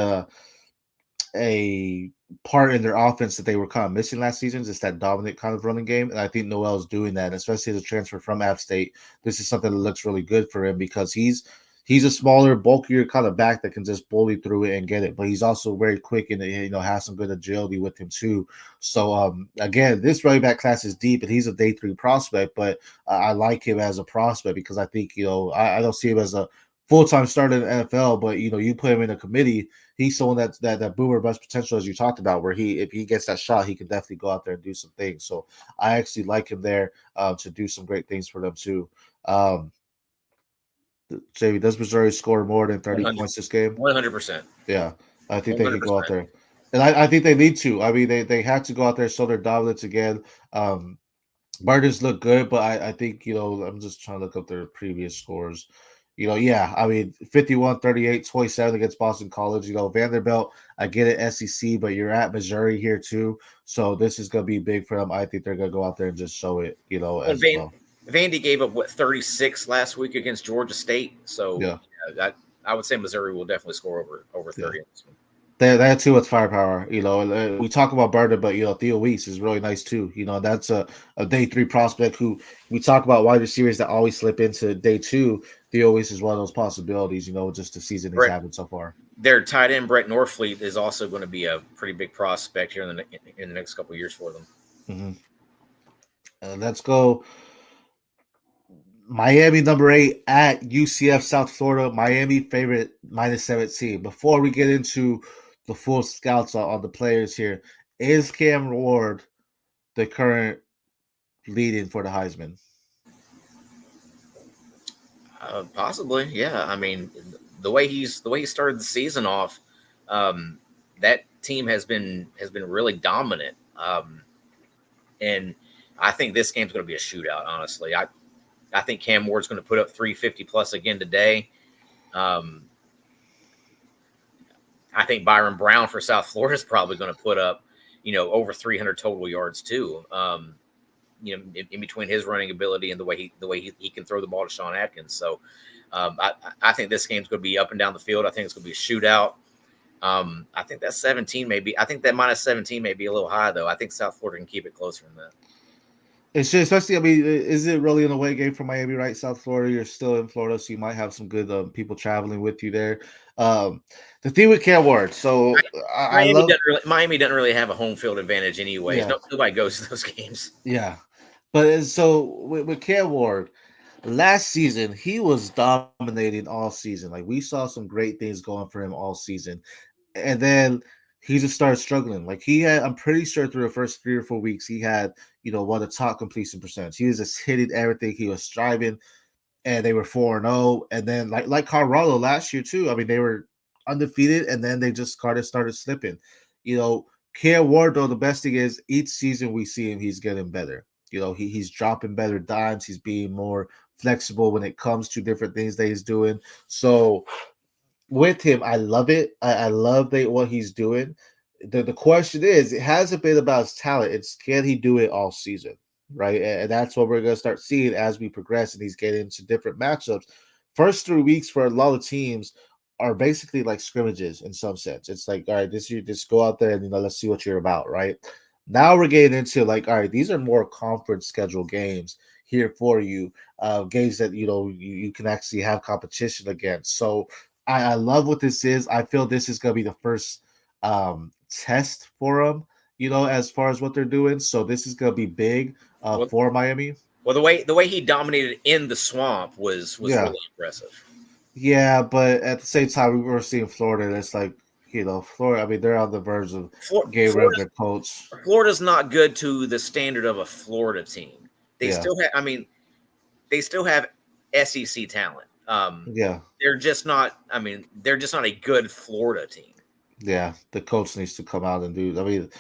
a part in their offense that they were kind of missing last season. It's that dominant kind of running game, and I think Noel's doing that, especially as a transfer from App State. This is something that looks really good for him because he's a smaller, bulkier kind of back that can just bully through it and get it. But he's also very quick and has some good agility with him too. So again, this running back class is deep, and he's a day 3 prospect. But I like him as a prospect because I think I don't see him as a full-time starter in the NFL. But you put him in a committee, he's someone that boomer bust potential as you talked about, where if he gets that shot, he can definitely go out there and do some things. So I actually like him there to do some great things for them too. JV, does Missouri score more than 30 points this game? 100%. Yeah, I think 100%. they can go out there. And I think they need to. I mean, they had to go out there, show their dominance again. Barton's look good, but I think, I'm just trying to look up their previous scores. I mean, 51, 38, 27 against Boston College. Vanderbilt, I get it, SEC, but you're at Missouri here too. So this is going to be big for them. I think they're going to go out there and just show it, as well. Vandy gave up 36 last week against Georgia State. So yeah, I would say Missouri will definitely score over 30. Yeah. They have too much firepower. We talk about Burden, but Theo Weiss is really nice too. That's a day 3 prospect who we talk about wide receivers that always slip into day 2. Theo Weiss is one of those possibilities. Just the season he's having so far. Their tight end Brett Norfleet is also going to be a pretty big prospect here in the next couple of years for them. Mm-hmm. Let's go. Miami number 8 at UCF South Florida. Miami favorite -17. Before we get into the full scouts on the players here, is Cam Ward the current lead-in for the Heisman? Possibly, yeah. I mean, the way he started the season off, that team has been really dominant, and I think this game's going to be a shootout. Honestly, I think Cam Ward's going to put up 350 plus again today. I think Byron Brown for South Florida is probably going to put up, over 300 total yards too. In between his running ability and the way he can throw the ball to Sean Atkins. So I think this game's going to be up and down the field. I think it's going to be a shootout. I think that 17 maybe. I think that -17 may be a little high though. I think South Florida can keep it closer than that. It's just, especially, I mean, is it really an away game for Miami, right? South Florida, you're still in Florida, so you might have some good people traveling with you there. The thing with Cam Ward, so Miami doesn't really have a home field advantage anyway. Yeah. Nobody goes to those games. Yeah, but so with Cam Ward, last season he was dominating all season. Like we saw some great things going for him all season, and then he just started struggling. Like I'm pretty sure through the first 3 or 4 weeks, he had, one of the top completion percentage. He was just hitting everything. He was striving, and they were 4-0. And then like Colorado last year too. I mean, they were undefeated, and then they just started slipping. Cam Ward, though, the best thing is each season we see him, he's getting better. He's dropping better dimes. He's being more flexible when it comes to different things that he's doing. So with him, I love it. I love what he's doing. The question is, it hasn't been about his talent. It's can he do it all season, right? And that's what we're going to start seeing as we progress and he's getting into different matchups. First 3 weeks for a lot of teams are basically like scrimmages in some sense. It's like, all right, this year, just go out there and, let's see what you're about, right? Now we're getting into like, all right, these are more conference schedule games here for you, games that, you can actually have competition against. So I love what this is. I feel this is going to be the first test for them, as far as what they're doing. So this is going to be big for Miami. Well, the way he dominated in the swamp was really impressive. Yeah, but at the same time, we were seeing Florida. And it's like, Florida. I mean, they're on the verge of getting rid of their coach. Florida's not good to the standard of a Florida team. They still have. I mean, they still have SEC talent. They're just not. I mean, they're just not a good Florida team. Yeah, the coach needs to come out and do. I mean,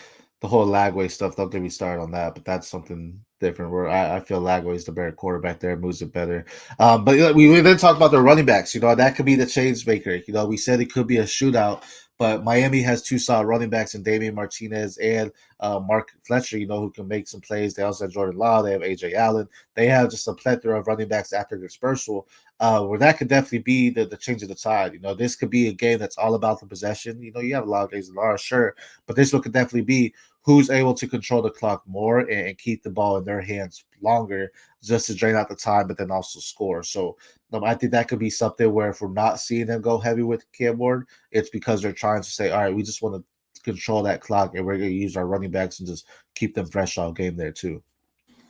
the whole Lagway stuff. Don't get me started on that, but that's something different. Where I feel Lagway is the better quarterback there, moves it better. But we then talked about the running backs. That could be the change maker. We said it could be a shootout, but Miami has two solid running backs in Damian Martinez and Mark Fletcher. Who can make some plays. They also have Jordan Law. They have AJ Allen. They have just a plethora of running backs after dispersal. Where that could definitely be the change of the tide. This could be a game that's all about the possession. You have a lot of games in Laura, sure, but this one could definitely be who's able to control the clock more and keep the ball in their hands longer just to drain out the time, but then also score. So I think that could be something where if we're not seeing them go heavy with Cam Ward, it's because they're trying to say, all right, we just want to control that clock and we're going to use our running backs and just keep them fresh all game there too.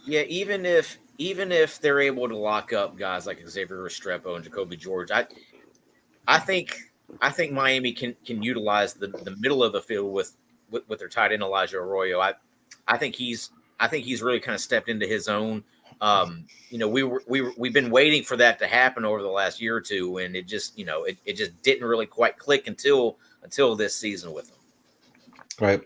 Yeah, even if they're able to lock up guys like Xavier Restrepo and Jacoby George, I think Miami can utilize the middle of the field with their tight end Elijah Arroyo. I think he's really kind of stepped into his own. We've been waiting for that to happen over the last year or two, and it just it just didn't really quite click until this season with him. Right.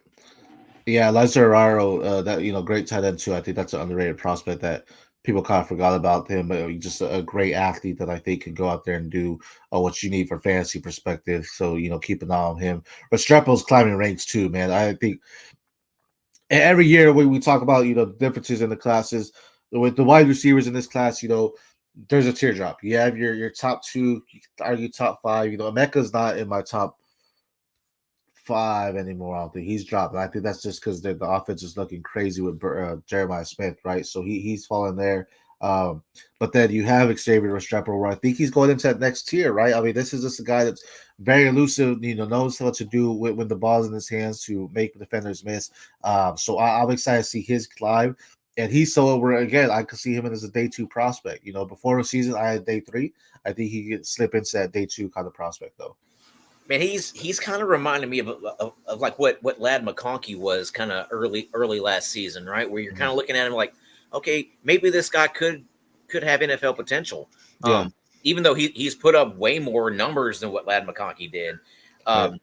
Yeah, Elijah Arroyo, that great tight end too. I think that's an underrated prospect that people kind of forgot about him, but he's just a great athlete that I think can go out there and do what you need for fantasy perspective. So keep an eye on him. Restrepo's climbing ranks too, man. I think every year when we talk about differences in the classes with the wide receivers in this class, there's a teardrop. You have your top two, you could argue top five. Emeka's not in my top five anymore. I don't think he's dropped. I think that's just because the offense is looking crazy with Jeremiah Smith, right? So he's falling there. But then you have Xavier Restrepo, where I think he's going into that next tier, right? I mean, this is just a guy that's very elusive, knows what to do when the ball's in his hands to make defenders miss. So I'm excited to see his climb. And he's so where again, I could see him as a day two prospect. Before the season, I had day three. I think he could slip into that day two kind of prospect, though. Man, he's kind of reminding me of like what Ladd McConkey was kind of early last season, right? Where you're kind of looking at him like, okay, maybe this guy could have NFL potential. Yeah. Even though he's put up way more numbers than what Ladd McConkey did. I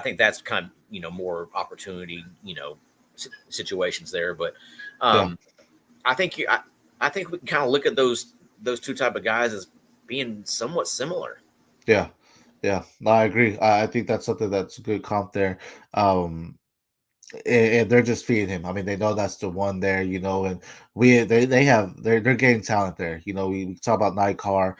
think that's kind of more opportunity situations there, but I think we can kind of look at those two type of guys as being somewhat similar. Yeah. Yeah, no, I agree. I think that's something that's a good comp there. And they're just feeding him. I mean, they know that's the one there, and they're getting talent there. We talk about Nightcar,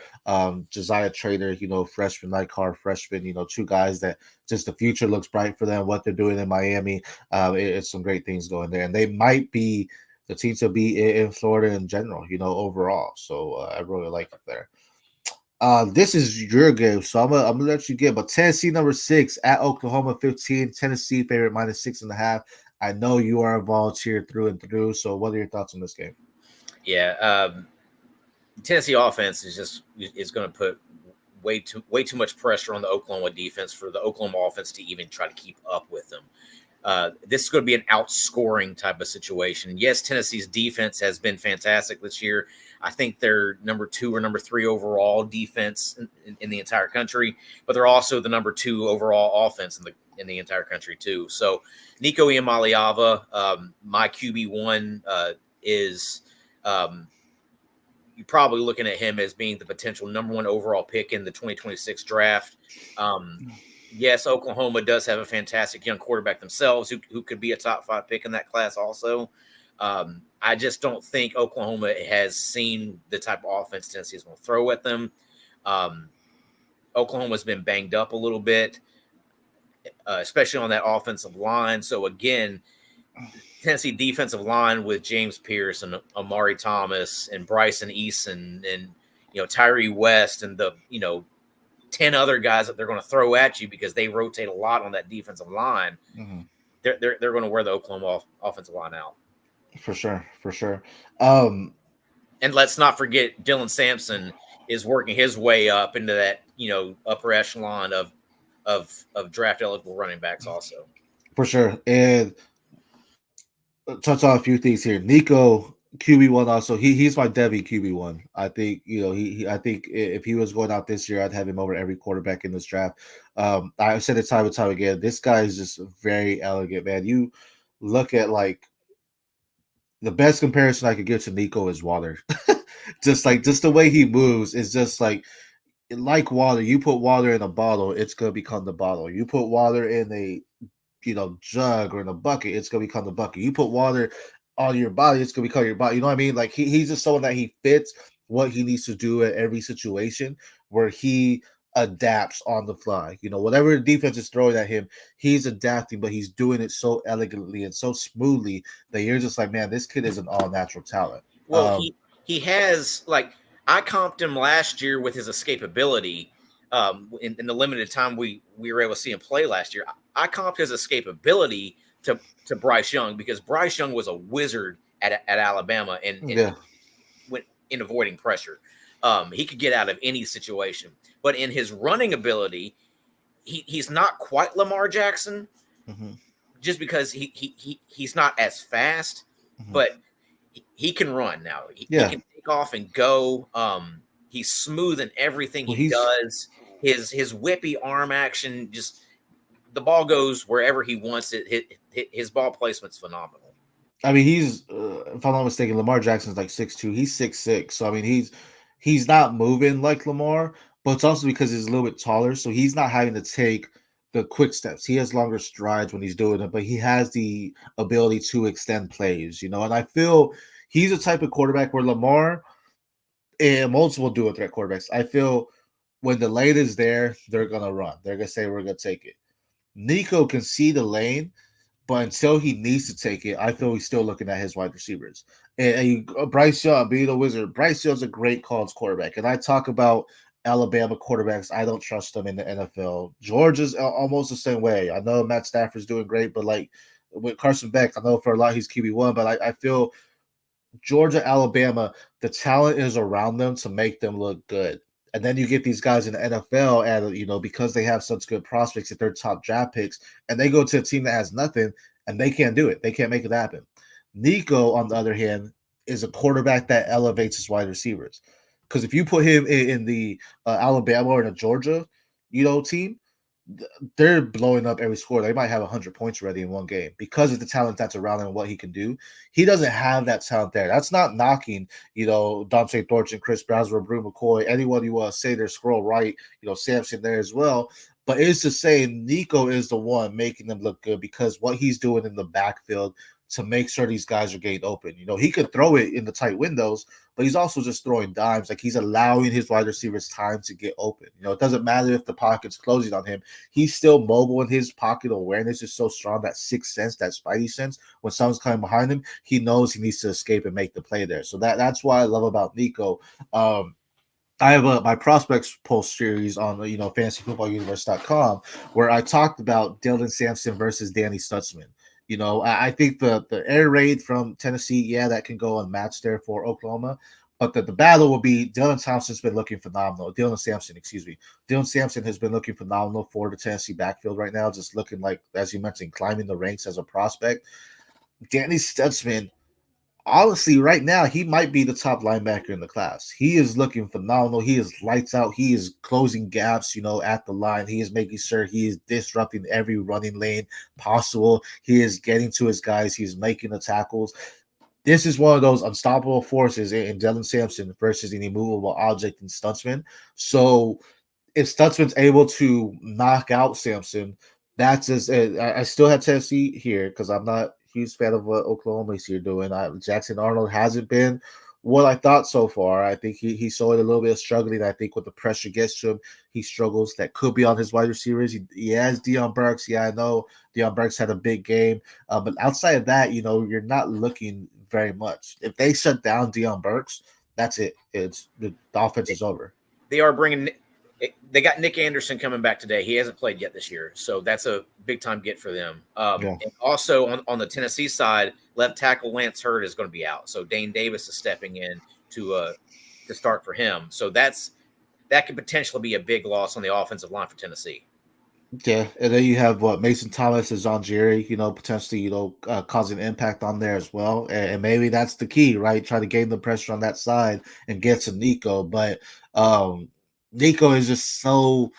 Josiah Trader, freshman, Nightcar, freshman, two guys that just the future looks bright for them, what they're doing in Miami. It's some great things going there. And they might be the team to be in Florida in general, overall. So I really like it there. This is your game, so I'm gonna let you get. But Tennessee number 6 at Oklahoma 15. Tennessee favorite -6.5. I know you are a Volunteer through and through. So what are your thoughts on this game? Yeah, Tennessee offense is going to put way too much pressure on the Oklahoma defense for the Oklahoma offense to even try to keep up with them. This is going to be an outscoring type of situation. Yes, Tennessee's defense has been fantastic this year. I think they're number 2 or number 3 overall defense in the entire country, but they're also the number 2 overall offense in the entire country too. So Nico Iamaleava, my QB1 is you're probably looking at him as being the potential number 1 overall pick in the 2026 draft. Yes, Oklahoma does have a fantastic young quarterback themselves who could be a top 5 pick in that class also. I just don't think Oklahoma has seen the type of offense Tennessee is going to throw at them. Oklahoma's been banged up a little bit, especially on that offensive line. So again, Tennessee defensive line with James Pierce and Amari Thomas and Bryson Eason and Tyree West and the 10 other guys that they're going to throw at you because they rotate a lot on that defensive line. Mm-hmm. They're going to wear the Oklahoma offensive line out. For sure. And let's not forget Dylan Sampson is working his way up into that, upper echelon of draft eligible running backs also. For sure. And touch on a few things here. Nico QB1 also. He's my Devy QB1. I think I think if he was going out this year, I'd have him over every quarterback in this draft. I've said it time and time again. This guy is just very elegant, man. You look at the best comparison I could give to Nico is water. just the way he moves is just like water. You put water in a bottle, it's gonna become the bottle. You put water in a jug or in a bucket, it's gonna become the bucket. You put water on your body, it's gonna become your body. You know what I mean? Like he's just someone that he fits what he needs to do at every situation where he adapts on the fly. Whatever the defense is throwing at him, he's adapting, but he's doing it so elegantly and so smoothly that you're just like, man, this kid is an all natural talent. Well, he has like I comped him last year with his escapability. In the limited time we were able to see him play last year, I comped his escapability to Bryce Young, because Bryce Young was a wizard at Alabama and when in avoiding pressure. He could get out of any situation, but in his running ability, he's not quite Lamar Jackson, just because he's not as fast, but he can run now. He can take off and go. He's smooth in everything he does. His whippy arm action, just the ball goes wherever he wants it. His ball placement's phenomenal. I mean, he's if I'm not mistaken, Lamar Jackson's like 6'2". He's 6'6". So I mean, he's not moving like Lamar, but it's also because he's a little bit taller, so he's not having to take the quick steps. He has longer strides when he's doing it, but he has the ability to extend plays. And I feel he's a type of quarterback where Lamar and multiple dual threat quarterbacks, I feel when the lane is there, they're gonna run. They're gonna say we're gonna take it. Nico can see the lane, but until he needs to take it, I feel he's still looking at his wide receivers. And Bryce Young, being a wizard, Bryce Young's a great college quarterback. And I talk about Alabama quarterbacks. I don't trust them in the NFL. Georgia's almost the same way. I know Matt Stafford's doing great, but like with Carson Beck, I know for a lot he's QB1, but I feel Georgia, Alabama, the talent is around them to make them look good. And then you get these guys in the NFL, and because they have such good prospects at their top draft picks, and they go to a team that has nothing, and they can't do it. They can't make it happen. Nico, on the other hand, is a quarterback that elevates his wide receivers. Because if you put him in the Alabama or the Georgia, team, they're blowing up every score. They might have 100 points ready in one game because of the talent that's around him and what he can do. He doesn't have that talent there. That's not knocking, Dante Thornton, Chris Braswell, Brew McCoy, anyone you want to say their scroll right, Sampson there as well. But it's to say Nico is the one making them look good because what he's doing in the backfield to make sure these guys are getting open. He could throw it in the tight windows, but he's also just throwing dimes. Like he's allowing his wide receivers time to get open. It doesn't matter if the pocket's closing on him. He's still mobile, and his pocket awareness is so strong, that sixth sense, that spidey sense. When someone's coming behind him, he knows he needs to escape and make the play there. So that's what I love about Nico. I have my prospects post series on fantasyfootballuniverse.com where I talked about Dylan Sampson versus Danny Stutzman. I think the air raid from Tennessee, that can go unmatched there for Oklahoma. But the battle will be Dylan Thompson's been looking phenomenal. Dylan Sampson has been looking phenomenal for the Tennessee backfield right now, just looking like, as you mentioned, climbing the ranks as a prospect. Danny Stutzman, honestly, right now, he might be the top linebacker in the class. He is looking phenomenal. He is lights out. He is closing gaps, at the line. He is making sure he is disrupting every running lane possible. He is getting to his guys. He's making the tackles. This is one of those unstoppable forces in Dylan Sampson versus an immovable object in Stutzman. So if Stutzman's able to knock out Sampson, that's just I still have Tennessee here because I'm not a huge fan of what Oklahoma's here doing. Jackson Arnold hasn't been what I thought so far. I think he showed a little bit of struggling. I think when the pressure gets to him, he struggles. That could be on his wide receivers. He has Deion Burks. Yeah, I know Deion Burks had a big game. But outside of that, you're not looking very much. If they shut down Deion Burks, that's it. It's the offense is over. They are bringing. They got Nick Anderson coming back today. He hasn't played yet this year, so that's a big time get for them. And also on the Tennessee side, left tackle Lance Hurd is going to be out, so Dane Davis is stepping in to start for him. So that could potentially be a big loss on the offensive line for Tennessee. Yeah, and then you have Mason Thomas and John Jerry, potentially, causing impact on there as well. And maybe that's the key, right? Try to gain the pressure on that side and get to Nico. But Nico is just so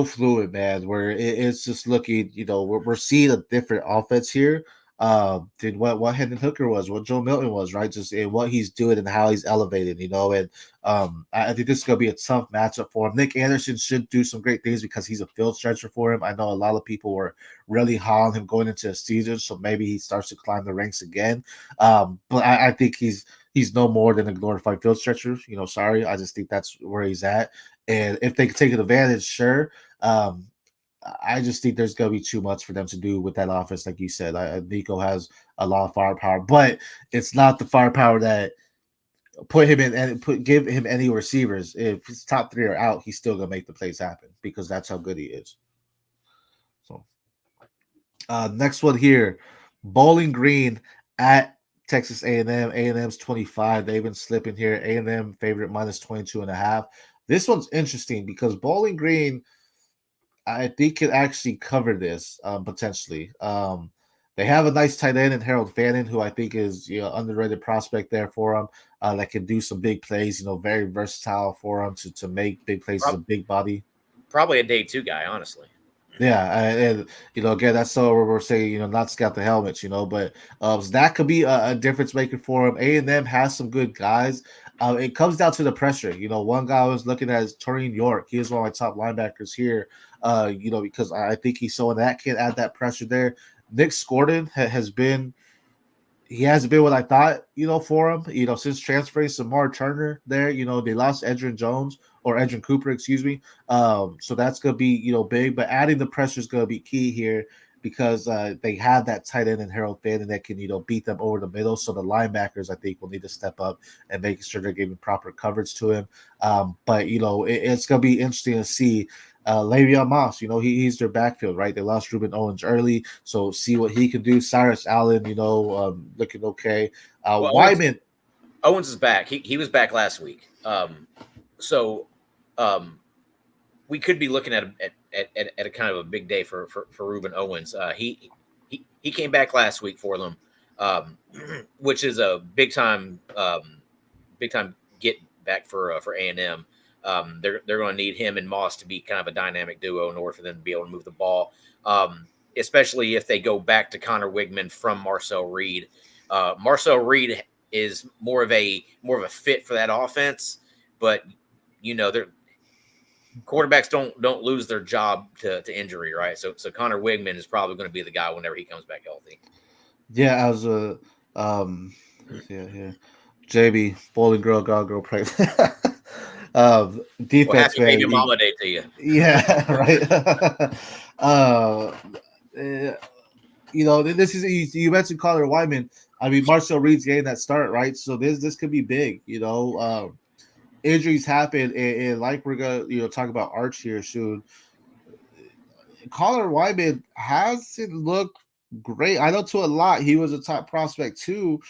fluid, man, where it's just looking, we're seeing a different offense here. than what Hendon Hooker was, what Joe Milton was, right? Just in what he's doing and how he's elevated, and I think this is gonna be a tough matchup for him. Nick Anderson should do some great things because he's a field stretcher for him. I know a lot of people were really high on him going into the season, so maybe he starts to climb the ranks again. But I think he's no more than a glorified field stretcher. Sorry, I just think that's where he's at. And if they can take advantage, sure. I just think there's going to be too much for them to do with that offense, like you said. Nico has a lot of firepower, but it's not the firepower that put him in and give him any receivers. If his top three are out, he's still going to make the plays happen because that's how good he is. So, next one here, Bowling Green at Texas A&M. A&M's 25. They've been slipping here. A&M favorite minus 22.5. This one's interesting because Bowling Green, I think, can actually cover this potentially. They have a nice tight end in Harold Fannin, who I think is underrated prospect there for them. That can do some big plays. Very versatile for them to make big plays as a big body. Probably a day two guy, honestly. Yeah, and again, that's so we're saying not scout the helmets, but so that could be a difference maker for him. A&M has some good guys. It comes down to the pressure. One guy I was looking at is Torian York. He is one of my top linebackers here. Because I think he's someone that can add that pressure there. Nick Scordon hasn't been what I thought, for him, since transferring Samar Turner there. They lost Edrin Cooper, excuse me. So that's going to be, big, but adding the pressure is going to be key here because they have that tight end in Harold Fannin that can, beat them over the middle. So the linebackers, I think, will need to step up and make sure they're giving proper coverage to him. But it's going to be interesting to see Le'Veon Moss, he's their backfield, right? They lost Ruben Owens early, so see what he can do. Cyrus Allen, looking okay. Wyman Owens is back. He was back last week. So we could be looking at a kind of a big day for Ruben Owens. He came back last week for them, which is a big time get back for A&M. They're going to need him and Moss to be kind of a dynamic duo in order for them to be able to move the ball, especially if they go back to Connor Wigman from Marcel Reed. Marcel Reed is more of a fit for that offense, but they're quarterbacks don't lose their job to injury, right? So Connor Wigman is probably going to be the guy whenever he comes back healthy. Yeah, I was JB Bowling Girl pregnant. Defense, well, happy man. baby mama day to you. Yeah, right. This is you mentioned Connor Wyman. I mean, Marcel Reed's getting that start, right? So this could be big. Injuries happen, and like we're gonna talk about Arch here soon. Connor Wyman hasn't looked great. I know to a lot he was a top prospect too.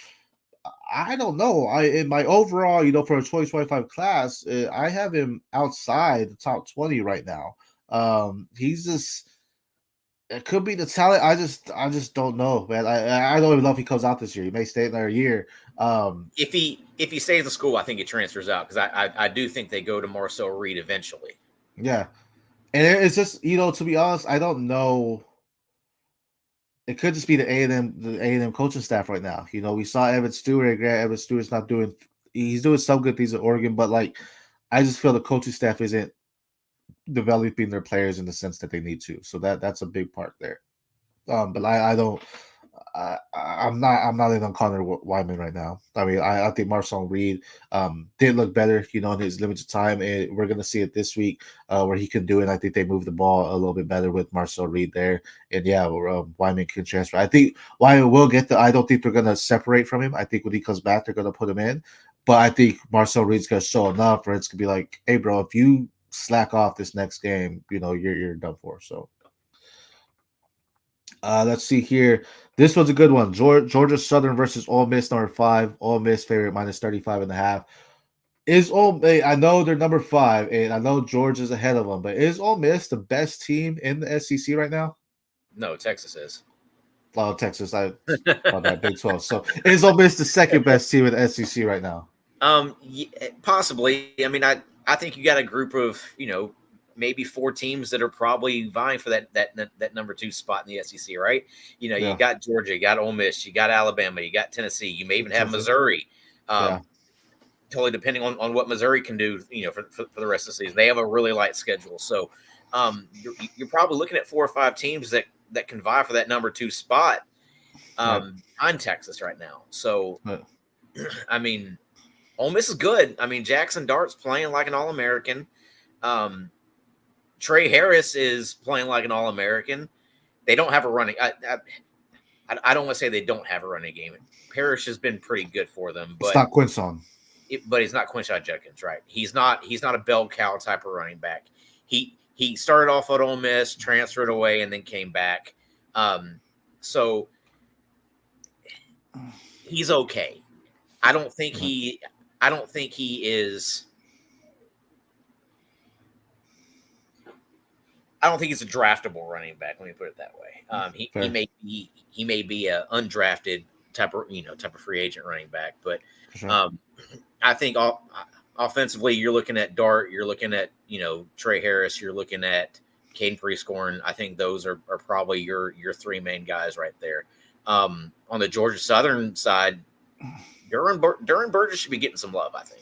I don't know. In my overall, for a 2025 class, I have him outside the top 20 right now. He's just it could be the talent. I just don't know, man. I don't even know if he comes out this year. He may stay another year. If he stays in school, I think he transfers out because I do think they go to Marcel Reed eventually. Yeah, and it's just to be honest, I don't know. It could just be the A&M coaching staff right now. We saw Evan Stewart. Evan Stewart's not doing. He's doing some good things at Oregon, but I just feel the coaching staff isn't developing their players in the sense that they need to. So that's a big part there. But I don't. I'm not in on Connor Wyman right now. I mean, I think Marcel Reed did look better, in his limited time, and we're gonna see it this week where he can do it. I think they moved the ball a little bit better with Marcel Reed there, and yeah, Wyman can transfer. I think Wyman will get I don't think they're gonna separate from him. I think when he comes back, they're gonna put him in, but I think Marcel Reed's gonna show enough where it's gonna be like, hey, bro, if you slack off this next game, you're done for. So. Let's see here. This one's a good one. Georgia Southern versus Ole Miss, number 5. Ole Miss favorite minus 35.5. Is I know they're number 5, and I know Georgia's ahead of them, but is Ole Miss the best team in the SEC right now? No, Texas is. Oh, Texas. I thought that Big 12. So is Ole Miss the second best team in the SEC right now? Possibly. I mean, I think you got a group of maybe 4 teams that are probably vying for that number 2 spot in the SEC, right? You know, Yeah. you got Georgia, you got Ole Miss, you got Alabama, you got Tennessee, you may even have Missouri. Totally depending on what Missouri can do, you know, for the rest of the season. They have a really light schedule, so you're probably looking at 4 or 5 teams that can vie for that number 2 spot on Texas right now. So, I mean, Ole Miss is good. I mean, Jackson Dart's playing like an All-American. Trey Harris is playing like an All-American. They don't have a running. I don't want to say they don't have a running game. Parrish has been pretty good for them, but it's not Quinson. But he's not Quinshon Judkins, right? He's not a bell cow type of running back. He started off at Ole Miss, transferred away, and then came back. So he's okay. I don't think he is. I don't think he's a draftable running back. Let me put it that way. He may be a undrafted type of free agent running back, but I think offensively, you're looking at Dart, you're looking at Trey Harris, you're looking at Caden Prescorn. I think those are probably your 3 main guys right there. On the Georgia Southern side, Duran Burgess should be getting some love, I think.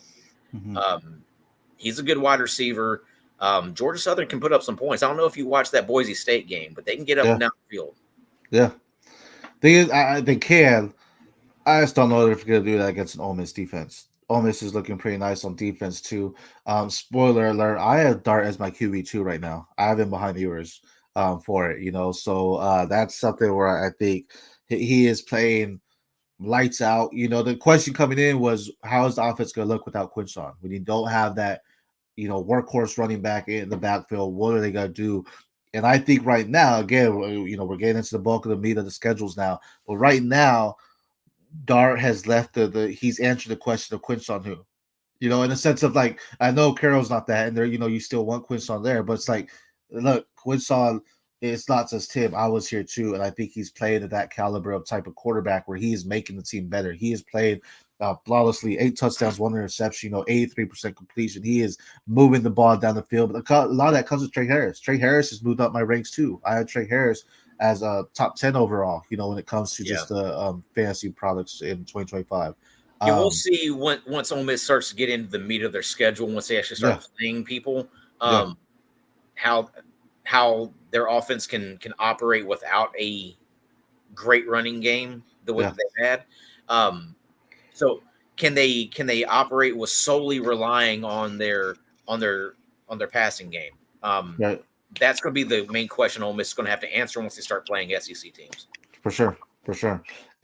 He's a good wide receiver. Georgia Southern can put up some points. I don't know if you watched that Boise State game, but they can get up and down the field. Yeah, they can. I just don't know if they're going to do that against an Ole Miss defense. Ole Miss is looking pretty nice on defense too. Spoiler alert: I have Dart as my QB2 right now. I have him behind Ewers for it. So that's something where I think he is playing lights out. The question coming in was, how is the offense going to look without Quinshon? When you don't have that, workhorse running back in the backfield, what are they going to do? And I think right now, again, we're getting into the bulk of the meat of the schedules now. But right now, Dart has left he's answered the question of Quinshon who, in the sense of like, I know Carroll's not that, and there, you still want Quinshon there, but it's like, look, Quinshon, it's not just him. I was here too, and I think he's playing at that caliber of type of quarterback where he is making the team better. He is playing flawlessly, 8 touchdowns, 1 interception, 83% completion. He is moving the ball down the field, but a lot of that comes with Trey Harris. Trey Harris has moved up my ranks too. I had Trey Harris as a top 10 overall, when it comes to just the fantasy products in 2025. Yeah, we'll see once Ole Miss starts to get into the meat of their schedule, once they actually start playing people, how their offense can operate without a great running game the way they've had. So can they operate with solely relying on their passing game? That's going to be the main question Ole Miss is going to have to answer once they start playing SEC teams. For sure.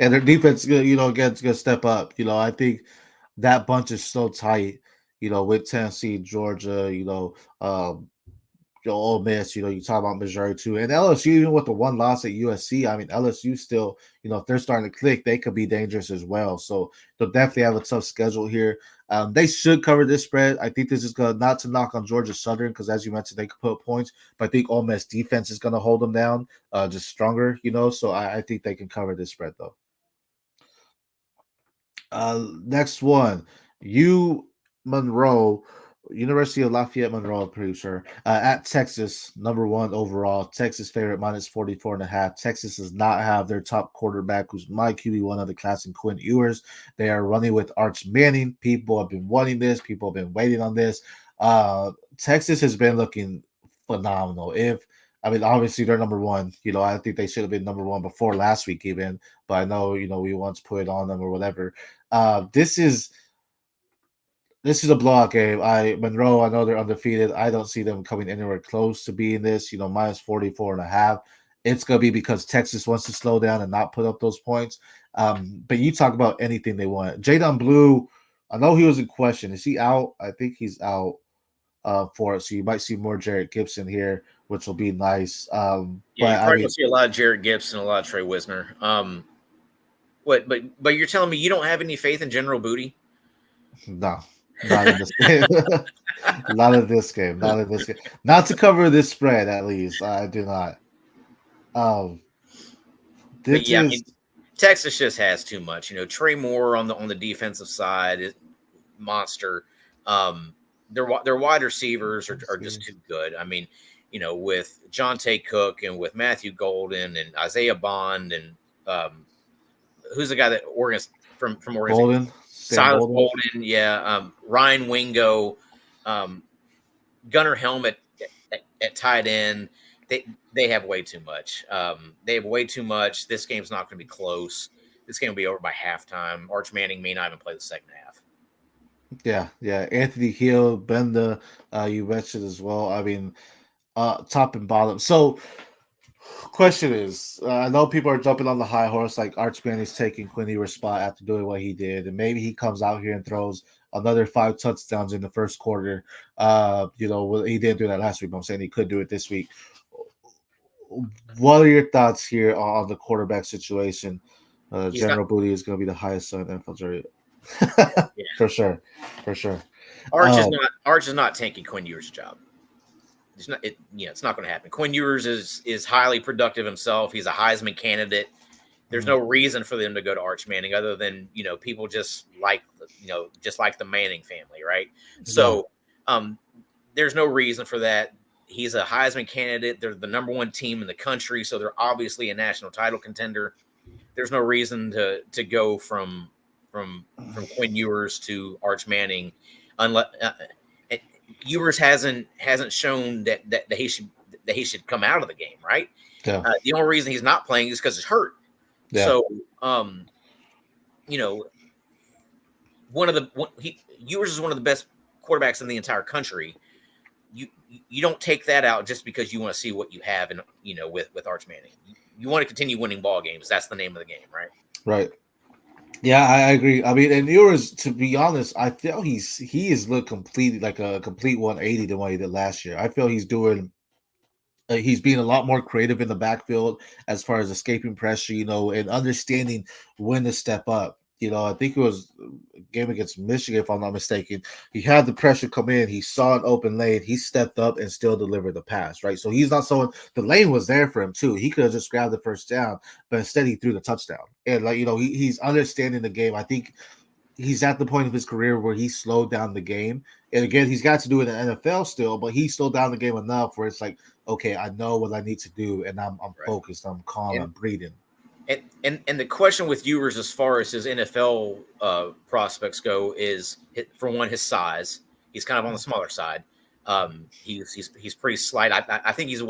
And their defense, gets going to step up. I think that bunch is so tight, with Tennessee, Georgia, Ole Miss, you talk about Missouri too, and LSU, even with the 1 loss at USC, I mean, LSU still, if they're starting to click, they could be dangerous as well. So they'll definitely have a tough schedule here. They should cover this spread. I think this is going not to knock on Georgia Southern, because as you mentioned, they could put points, but I think Ole Miss defense is going to hold them down, just stronger, so I think they can cover this spread though. Next one, Monroe. University of Lafayette Monroe, I'm pretty sure. At Texas, number 1 overall. Texas favorite -44.5. Texas does not have their top quarterback, who's my QB1 of the class, in Quinn Ewers. They are running with Arch Manning. People have been wanting this. People have been waiting on this. Texas has been looking phenomenal. Obviously they're number 1. I think they should have been number 1 before last week even. But I know, we once put it on them or whatever. This is a blowout game. Monroe, I know they're undefeated. I don't see them coming anywhere close to being this, -44.5. It's going to be because Texas wants to slow down and not put up those points. But you talk about anything they want. Jadon Blue, I know he was in question. Is he out? I think he's out for it. So you might see more Jarrett Gibson here, which will be nice. You're probably going to see a lot of Jarrett Gibson, a lot of Trey Wisner. But you're telling me you don't have any faith in General Booty? No. Not in this game. Not in this game. Not to cover this spread, at least. I do not. Texas just has too much. Trey Moore on the defensive side is monster. their wide receivers are just too good. I mean, with Jonte Cook and with Matthew Golden and Isaiah Bond and who's the guy that from Oregon? Bolden, Silas Bolden, yeah. Ryan Wingo, Gunnar Helmet at tight end. They have way too much. They have way too much. This game's not going to be close. This game will be over by halftime. Arch Manning may not even play the second half. Yeah. Anthony Hill, Benda, you mentioned as well. I mean, top and bottom. So, question is, I know people are jumping on the high horse, like Arch Manning's taking Quinn Ewers' spot after doing what he did, and maybe he comes out here and throws another 5 touchdowns in the first quarter. He didn't do that last week, but I'm saying he could do it this week. What are your thoughts here on the quarterback situation? General Booty is going to be the highest on NFL jury. For sure. Arch is not taking Quinn Ewers' job. It's not going to happen. Quinn Ewers is highly productive himself. He's a Heisman candidate. There's no reason for them to go to Arch Manning other than, people just like the Manning family, right? So there's no reason for that. He's a Heisman candidate. They're the number one team in the country, so they're obviously a national title contender. There's no reason to go from Quinn Ewers to Arch Manning, unless Ewers hasn't shown that he should come out of the game, right? Yeah. The only reason he's not playing is because he's hurt. Yeah. So, Ewers is one of the best quarterbacks in the entire country. You don't take that out just because you want to see what you have with Arch Manning. You want to continue winning ball games. That's the name of the game, right? Right. Yeah, I agree. I mean, and Ewers, to be honest, I feel he is looked completely like a complete 180 than what he did last year. I feel he's doing. He's being a lot more creative in the backfield as far as escaping pressure, and understanding when to step up. I think it was a game against Michigan, if I'm not mistaken. He had the pressure come in. He saw an open lane. He stepped up and still delivered the pass, right? So he's not someone – the lane was there for him too. He could have just grabbed the first down, but instead he threw the touchdown. And, he's understanding the game. I think he's at the point of his career where he slowed down the game. And, again, he's got to do it in the NFL still, but he slowed down the game enough where it's like, okay, I know what I need to do, and I'm right. Focused. I'm calm. I'm breathing. And the question with Ewers as far as his NFL prospects go is, for one, his size. He's kind of on the smaller side. He's pretty slight. I think he's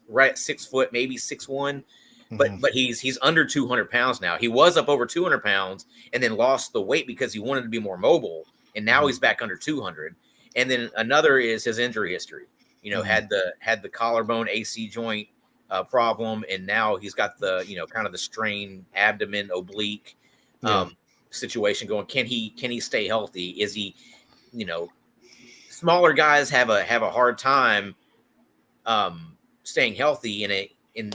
right at 6 foot, maybe 6'1", but he's under 200 pounds now. He was up over 200 pounds and then lost the weight because he wanted to be more mobile, and now he's back under 200. And then another is his injury history. Had the collarbone AC joint problem, and now he's got the kind of the strained abdomen oblique situation going. Can he stay healthy? Is he smaller guys have a hard time staying healthy in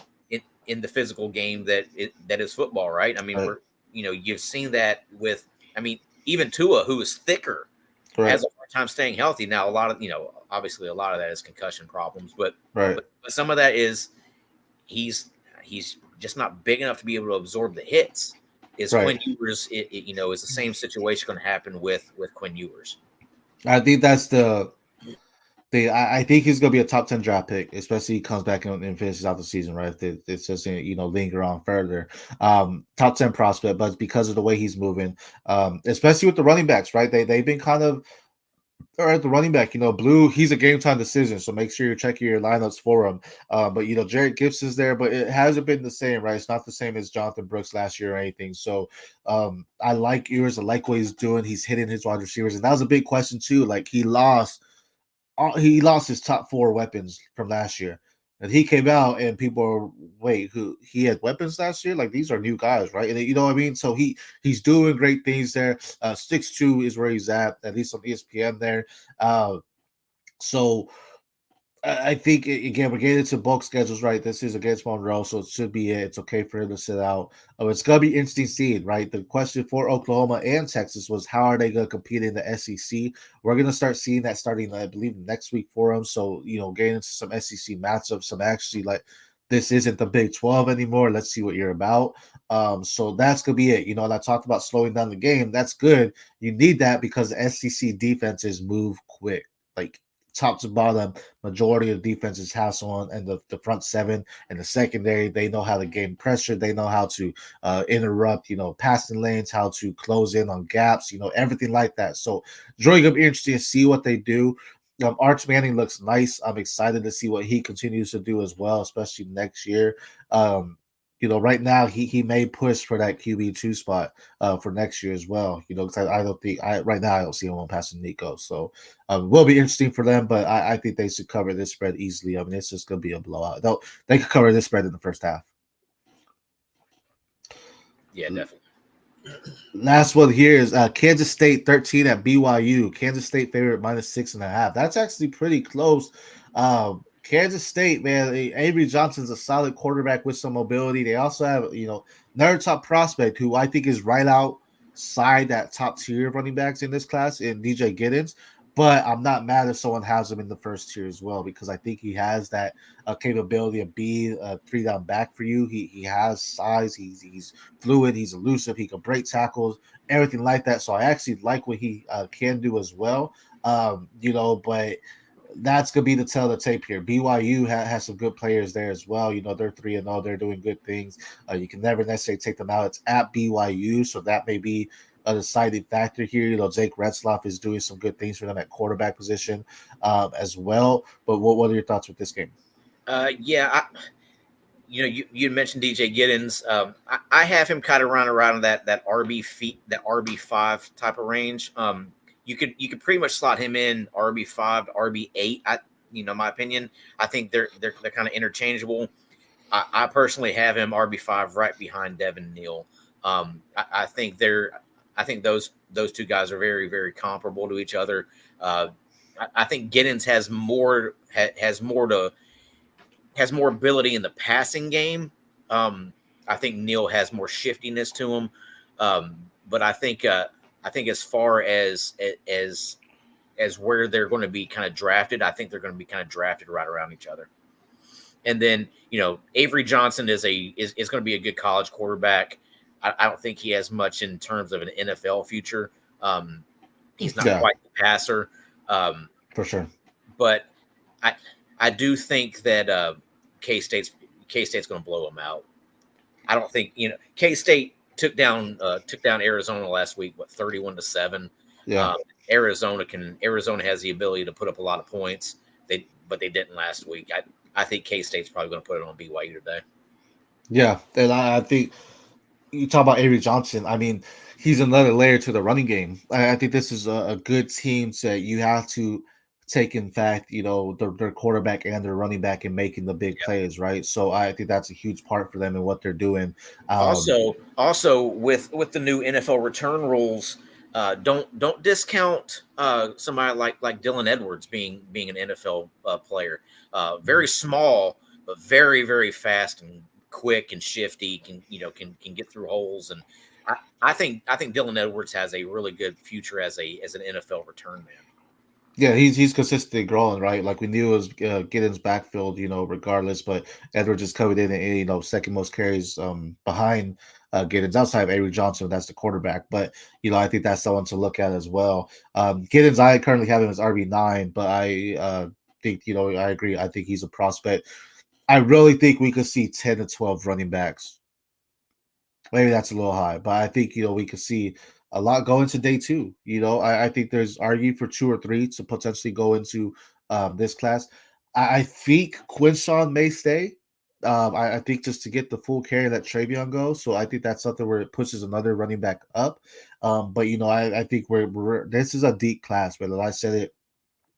the physical game that is football, right? I mean, you've seen that with even Tua, who is thicker, has a hard time staying healthy. Now a lot of obviously a lot of that is concussion problems, but some of that is he's just not big enough to be able to absorb the hits. Quinn Ewers, is the same situation going to happen with Quinn Ewers? I think that's I think he's going to be a top 10 draft pick, especially he comes back and finishes out the season, right? If it doesn't, linger on further. Top 10 prospect, but because of the way he's moving, especially with the running backs, right? They've been kind of, or at the running back, Blue, he's a game time decision, so make sure you're checking your lineups for him. But Jared Gibbs is there, but it hasn't been the same, right? It's not the same as Jonathan Brooks last year or anything. So I like Ewers. I like what he's doing. He's hitting his wide receivers, and that was a big question too. Like he lost his top 4 weapons from last year. And he came out and people are, wait, who he had weapons last year? Like these are new guys, right? And you know what I mean? So he's doing great things there. 6'2" is where he's at least on ESPN there. So I think, again, we're getting into bulk schedules, right? This is against Monroe, so it should be it. It's okay for him to sit out. It's going to be interesting seeing, right? The question for Oklahoma and Texas was how are they going to compete in the SEC? We're going to start seeing that starting, I believe, next week for them. So, getting into some SEC matchups, some actually like this isn't the Big 12 anymore. Let's see what you're about. So that's going to be it. And I talked about slowing down the game. That's good. You need that because the SEC defenses move quick. Like top to bottom, majority of defenses have someone in the front seven and the secondary. They know how to gain pressure. They know how to interrupt, passing lanes, how to close in on gaps, everything like that. So it's really going to be interesting to see what they do. Arch Manning looks nice. I'm excited to see what he continues to do as well, especially next year. Right now he may push for that QB2 spot for next year as well. Because I don't think right now I don't see him passing Nico. So will be interesting for them, but I think they should cover this spread easily. I mean, it's just gonna be a blowout. They could cover this spread in the first half. Yeah, definitely. Last one here is Kansas State 13 at BYU. Kansas State favorite -6.5. That's actually pretty close. Kansas State, man, Avery Johnson's a solid quarterback with some mobility. They also have, another top prospect who I think is right outside that top tier of running backs in this class in DJ Giddens. But I'm not mad if someone has him in the first tier as well, because I think he has that capability of being a 3-down back for you. He has size. He's fluid. He's elusive. He can break tackles, everything like that. So I actually like what he can do as well. But that's gonna be the tell of the tape here. BYU has some good players there as well. They're 3-0. They're doing good things. You can never necessarily take them out. It's at BYU, so that may be a deciding factor here. Jake Retzloff is doing some good things for them at quarterback position as well. But what are your thoughts with this game? You mentioned DJ Giddens. I have him kind of around that RB5 type of range. You could pretty much slot him in RB5 to RB8. My opinion. I think they're kind of interchangeable. I personally have him RB5 right behind Devin Neal. I think those two guys are very, very comparable to each other. I think Giddens has more ability in the passing game. I think Neal has more shiftiness to him. But I think as far as where they're going to be kind of drafted, I think they're going to be kind of drafted right around each other. And then, Avery Johnson is going to be a good college quarterback. I don't think he has much in terms of an NFL future. He's not quite the passer. For sure. But I do think that K-State's going to blow them out. I don't think, K-State took down Arizona last week, 31-7. Yeah. Arizona has the ability to put up a lot of points. But they didn't last week. I think K-State's probably going to put it on BYU today. Yeah, and I think you talk about Avery Johnson. I mean, he's another layer to the running game. I think this is a good team that you have to take, in fact, their quarterback and their running back and making the big plays, right? So I think that's a huge part for them and what they're doing. Also with the new NFL return rules, don't discount somebody like Dylan Edwards being an NFL player. Very small, but very, very fast and quick and shifty. Can get through holes, and I think Dylan Edwards has a really good future as an NFL return man. Yeah, he's consistently growing, right? Like we knew it was Giddens' backfield, regardless, but Edwards is coming in and second most carries behind Giddens outside of Avery Johnson. That's the quarterback, but I think that's someone to look at as well. Giddens, I currently have him as RB9, but I think I agree. I think he's a prospect. I really think we could see 10 to 12 running backs. Maybe that's a little high, but I think we could see a lot go into day two. I think there's argue for 2 or 3 to potentially go into this class. I think Quinshawn may stay. I think just to get the full carry that Travion goes. So I think that's something where it pushes another running back up. But I think we're this is a deep class. Whether I said it,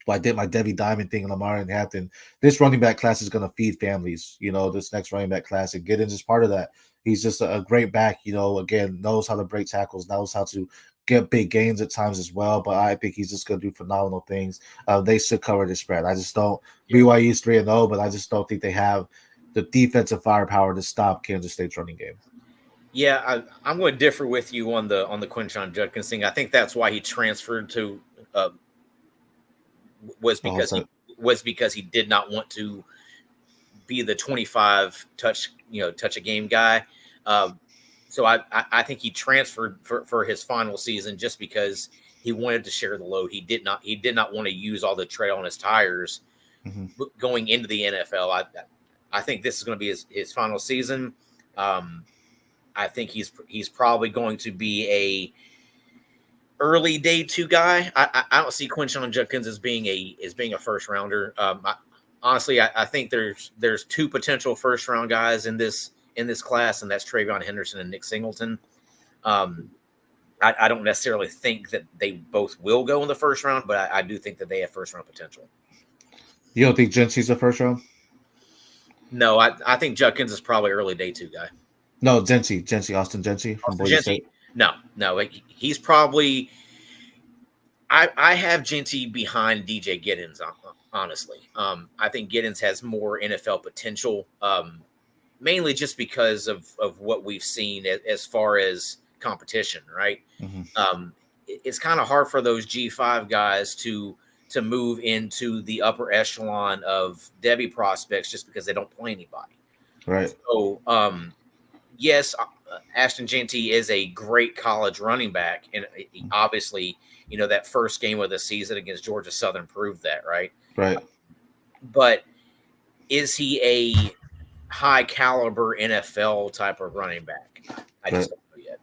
I did my Devy Diamond thing in Lamar and Hampton. This running back class is going to feed families. This next running back class, and Giddens is part of that. He's just a great back. Again, knows how to break tackles, knows how to get big gains at times as well. But I think he's just going to do phenomenal things. They should cover the spread. I just don't. BYU's 3-0, but I just don't think they have the defensive firepower to stop Kansas State's running game. Yeah, I'm going to differ with you on the Quinshon Judkins thing. I think that's why he transferred to. Was because he did not want to be the 25 touch a game guy. So I think he transferred for his final season just because He wanted to share the load. He did not want to use all the tread on his tires going into the NFL. I think this is going to be his final season. I think he's probably going to be a early day 2 guy. I don't see Quinshon Judkins as being a first rounder. Honestly, I think there's 2 potential first round guys in this class, and that's Travion Henderson and Nick Singleton. I don't necessarily think that they both will go in the first round, but I do think that they have first round potential. You don't think Gency's a first round? No, I think Judkins is probably early day 2 guy. No, Gency, Austin Gency from Boise State. No, he's probably. I have Gency behind DJ Giddens, honestly. I think Giddens has more NFL potential, mainly just because of what we've seen as far as competition, right? It's kind of hard for those G5 guys to move into the upper echelon of Devy prospects just because they don't play anybody. Right. So, yes, Ashton Genty is a great college running back, and obviously, that first game of the season against Georgia Southern proved that, right? Right. But is he a high caliber NFL type of running back? I just don't know yet.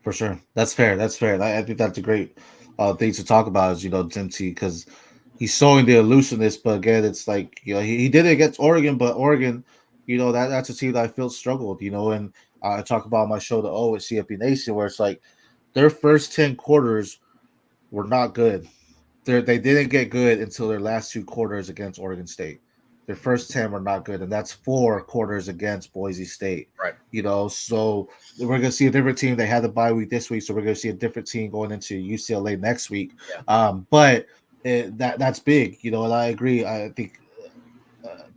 For sure, that's fair. I think that's a great thing to talk about is Genty, because he's showing the elusiveness, but again, it's like he did it against Oregon, but Oregon, that's a team that I feel struggled, and I talk about my show, the O at CFP Nation, where it's like their first 10 quarters were not good. They didn't get good until their last 2 quarters against Oregon State. Their first 10 were not good, and that's 4 quarters against Boise State. Right. So we're going to see a different team. They had the bye week this week, so we're going to see a different team going into UCLA next week. Yeah. But that's big, and I agree. I think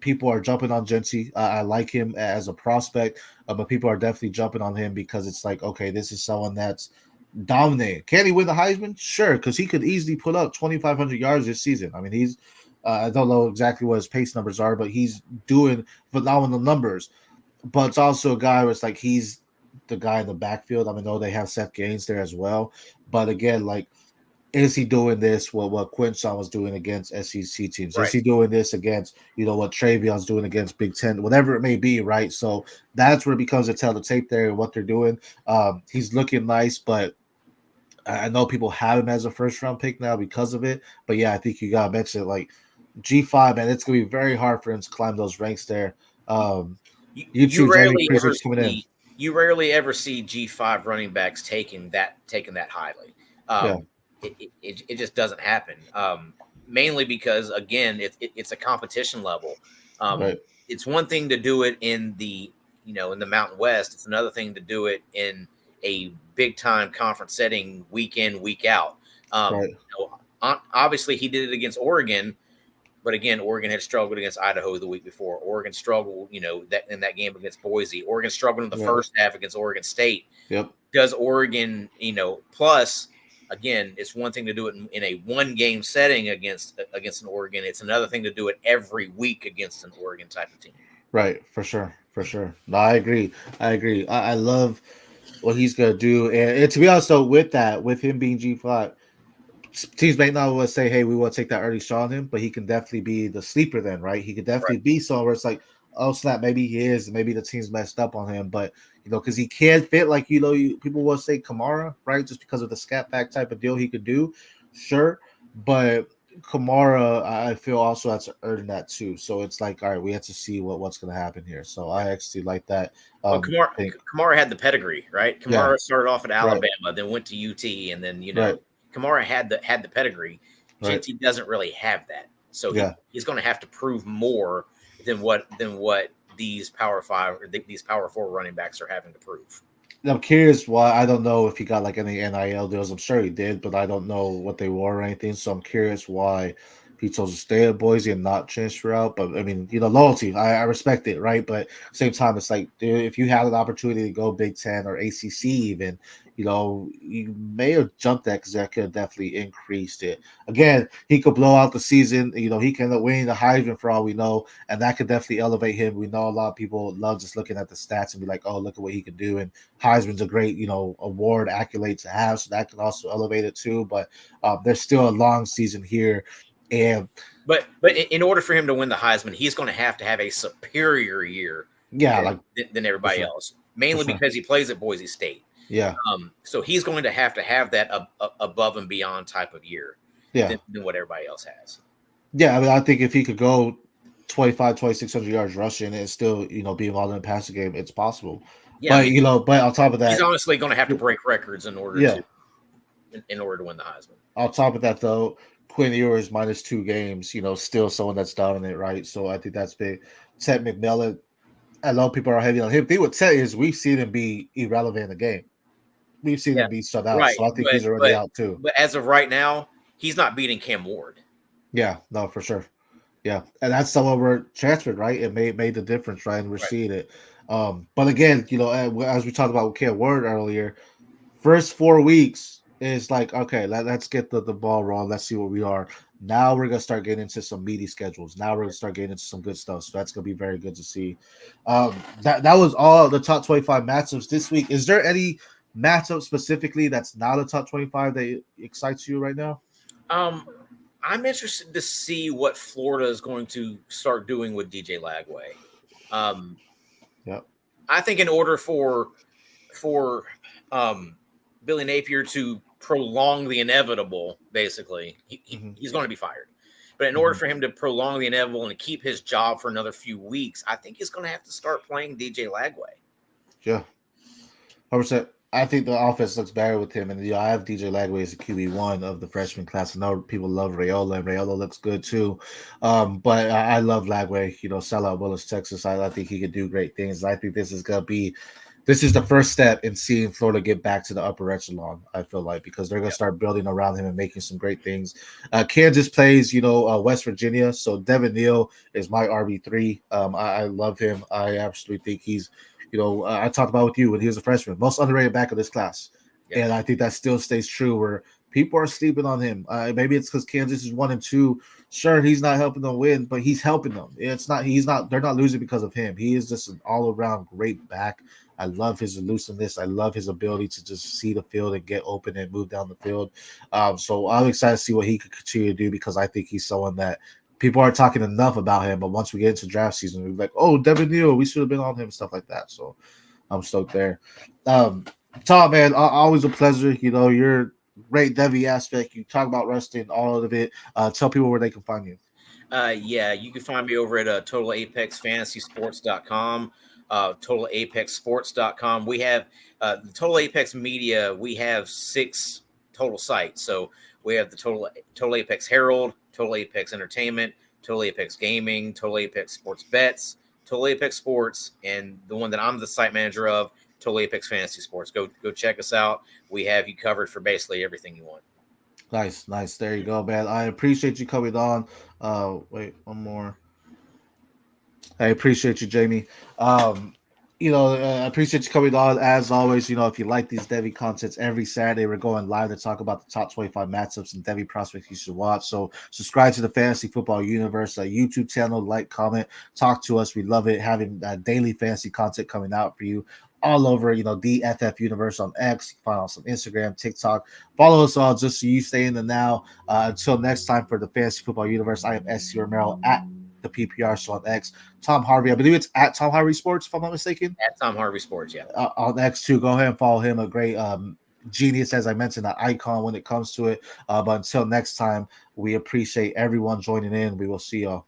people are jumping on Gency. I like him as a prospect, but people are definitely jumping on him because it's like, okay, this is someone that's dominating. Can he win the Heisman? Sure, because he could easily put up 2,500 yards this season. I mean, he's I don't know exactly what his pace numbers are, but he's doing phenomenal numbers. But it's also a guy where it's like he's the guy in the backfield. I mean, I know they have Seth Gaines there as well. But again, like, is he doing this what Quinshon was doing against SEC teams? Right. Is he doing this against, what Travion's doing against Big Ten, whatever it may be, right? So that's where it becomes a tell the tape there and what they're doing. He's looking nice, but I know people have him as a first-round pick now because of it. But, yeah, I think you got to mention it, like, G5, man, it's going to be very hard for him to climb those ranks there. You rarely ever see G5 running backs taking that highly. It just doesn't happen. Mainly because, again, it's a competition level. Right. It's one thing to do it in the in the Mountain West. It's another thing to do it in a big time conference setting, week in, week out. Right. Obviously, he did it against Oregon. But again, Oregon had struggled against Idaho the week before. Oregon struggled, that in that game against Boise. Oregon struggled in the first half against Oregon State. Yep. Does Oregon, plus, again, it's one thing to do it in a one-game setting against an Oregon. It's another thing to do it every week against an Oregon type of team. Right, for sure. No, I agree. I love what he's going to do. And to be honest, though, with him being G5, teams may not want to say, hey, we want to take that early shot on him, but he can definitely be the sleeper then, right? He could definitely be someone where it's like, oh, snap, maybe he is. Maybe the team's messed up on him. But, because he can fit, like, people will say Kamara, right? Just because of the scat back type of deal he could do. Sure. But Kamara, I feel also has to earn that too. So it's like, all right, we have to see what's going to happen here. So I actually like that. Kamara had the pedigree, right? Kamara started off at Alabama, then went to UT, and then, Kamara had the pedigree. Genty doesn't really have that, so he's going to have to prove more than what these Power 5 or these Power 4 running backs are having to prove. I'm curious why. I don't know if he got like any NIL deals. I'm sure he did, but I don't know what they were or anything. So I'm curious why He chose to stay at Boise and not transfer out. But I mean, loyalty. I respect it, right? But at the same time, it's like, dude, if you had an opportunity to go Big Ten or ACC, even, you may have jumped that because that could have definitely increased it. Again, he could blow out the season. He can end up winning the Heisman for all we know, and that could definitely elevate him. We know a lot of people love just looking at the stats and be like, oh, look at what he can do. And Heisman's a great, award accolade to have, so that can also elevate it too. But there's still a long season here. And but in order for him to win the Heisman, he's going to have a superior year, than everybody else, mainly because he plays at Boise State. Yeah. So he's going to have that above and beyond type of year, than what everybody else has. Yeah, I mean, I think if he could go 2,600 yards rushing and still, be involved in the passing game, it's possible. Yeah, but on top of that, he's honestly going to have to break records in order to win the Heisman. On top of that, though, Quinn Ewers minus 2 games, still someone that's dominant, right? So I think that's big. Ted McMillan, I know people are heavy on him. The thing with Ted is we've seen him be irrelevant in the game. We've seen him be shut out. Right. So I think he's already out too. But as of right now, he's not beating Cam Ward. Yeah, no, for sure. Yeah, and that's someone we're transferred, right? It made the difference, right? And we're seeing it. But again, as we talked about with Cam Ward earlier, first 4 weeks is like, okay, let's get the ball rolling. Let's see where we are. Now we're going to start getting into some meaty schedules. Now we're going to start getting into some good stuff. So that's going to be very good to see. That was all the top 25 matchups this week. Is there any matchup specifically that's not a top 25 that excites you right now? I'm interested to see what Florida is going to start doing with DJ Lagway. I think in order for Billy Napier to prolong the inevitable, basically, he's going to be fired. But in order for him to prolong the inevitable and to keep his job for another few weeks, I think he's going to have to start playing DJ Lagway. Yeah. 100%. I think the offense looks better with him. And I have DJ Lagway as a QB1 of the freshman class. I know people love Rayola, and Rayola looks good too. But I love Lagway, sell out Willis, Texas. I think he could do great things. I think this is the first step in seeing Florida get back to the upper echelon, I feel like, because they're going to start building around him and making some great things. Kansas plays, West Virginia. So Devin Neal is my RB3. I love him. I absolutely think he's, I talked about with you when he was a freshman, most underrated back of this class. Yeah. And I think that still stays true where people are sleeping on him. Maybe it's because Kansas is 1-2. Sure, he's not helping them win, but he's helping them. They're not losing because of him. He is just an all-around great back. I love his elusiveness. I love his ability to just see the field and get open and move down the field. So I'm excited to see what he could continue to do because I think he's someone that people aren't talking enough about him. But once we get into draft season, we're like, oh, Devin Neal, we should have been on him, stuff like that. So I'm stoked there. Tom, man, always a pleasure. You're great Devy aspect. You talk about wrestling, all of it. Tell people where they can find you. You can find me over at totalapexfantasysports.com. totalapexsports.com. We have the Total Apex Media. We have 6 total sites. So we have the Total Apex Herald, Total Apex Entertainment, Total Apex Gaming, Total Apex Sports Bets, Total Apex Sports, and the one that I'm the site manager of, Total Apex Fantasy Sports. Go check us out. We have you covered for basically everything you want. Nice. There you go, man. I appreciate you coming on. Wait, one more. I appreciate you, Jamie. I appreciate you coming on. As always, if you like these Devy contents, every Saturday we're going live to talk about the top 25 matchups and Devy prospects you should watch. So subscribe to the Fantasy Football Universe YouTube channel, like, comment, talk to us. We love it having daily fantasy content coming out for you all over, DFF Universe on X. You can find us on Instagram, TikTok. Follow us all just so you stay in the now. Until next time for the Fantasy Football Universe, I am SC Romero at the PPR show on X. Tom Harvey, I believe it's at Tom Harvey Sports, if I'm not mistaken. At Tom Harvey Sports, yeah. On X too. Go ahead and follow him. A great genius, as I mentioned, an icon when it comes to it. But until next time, we appreciate everyone joining in. We will see y'all.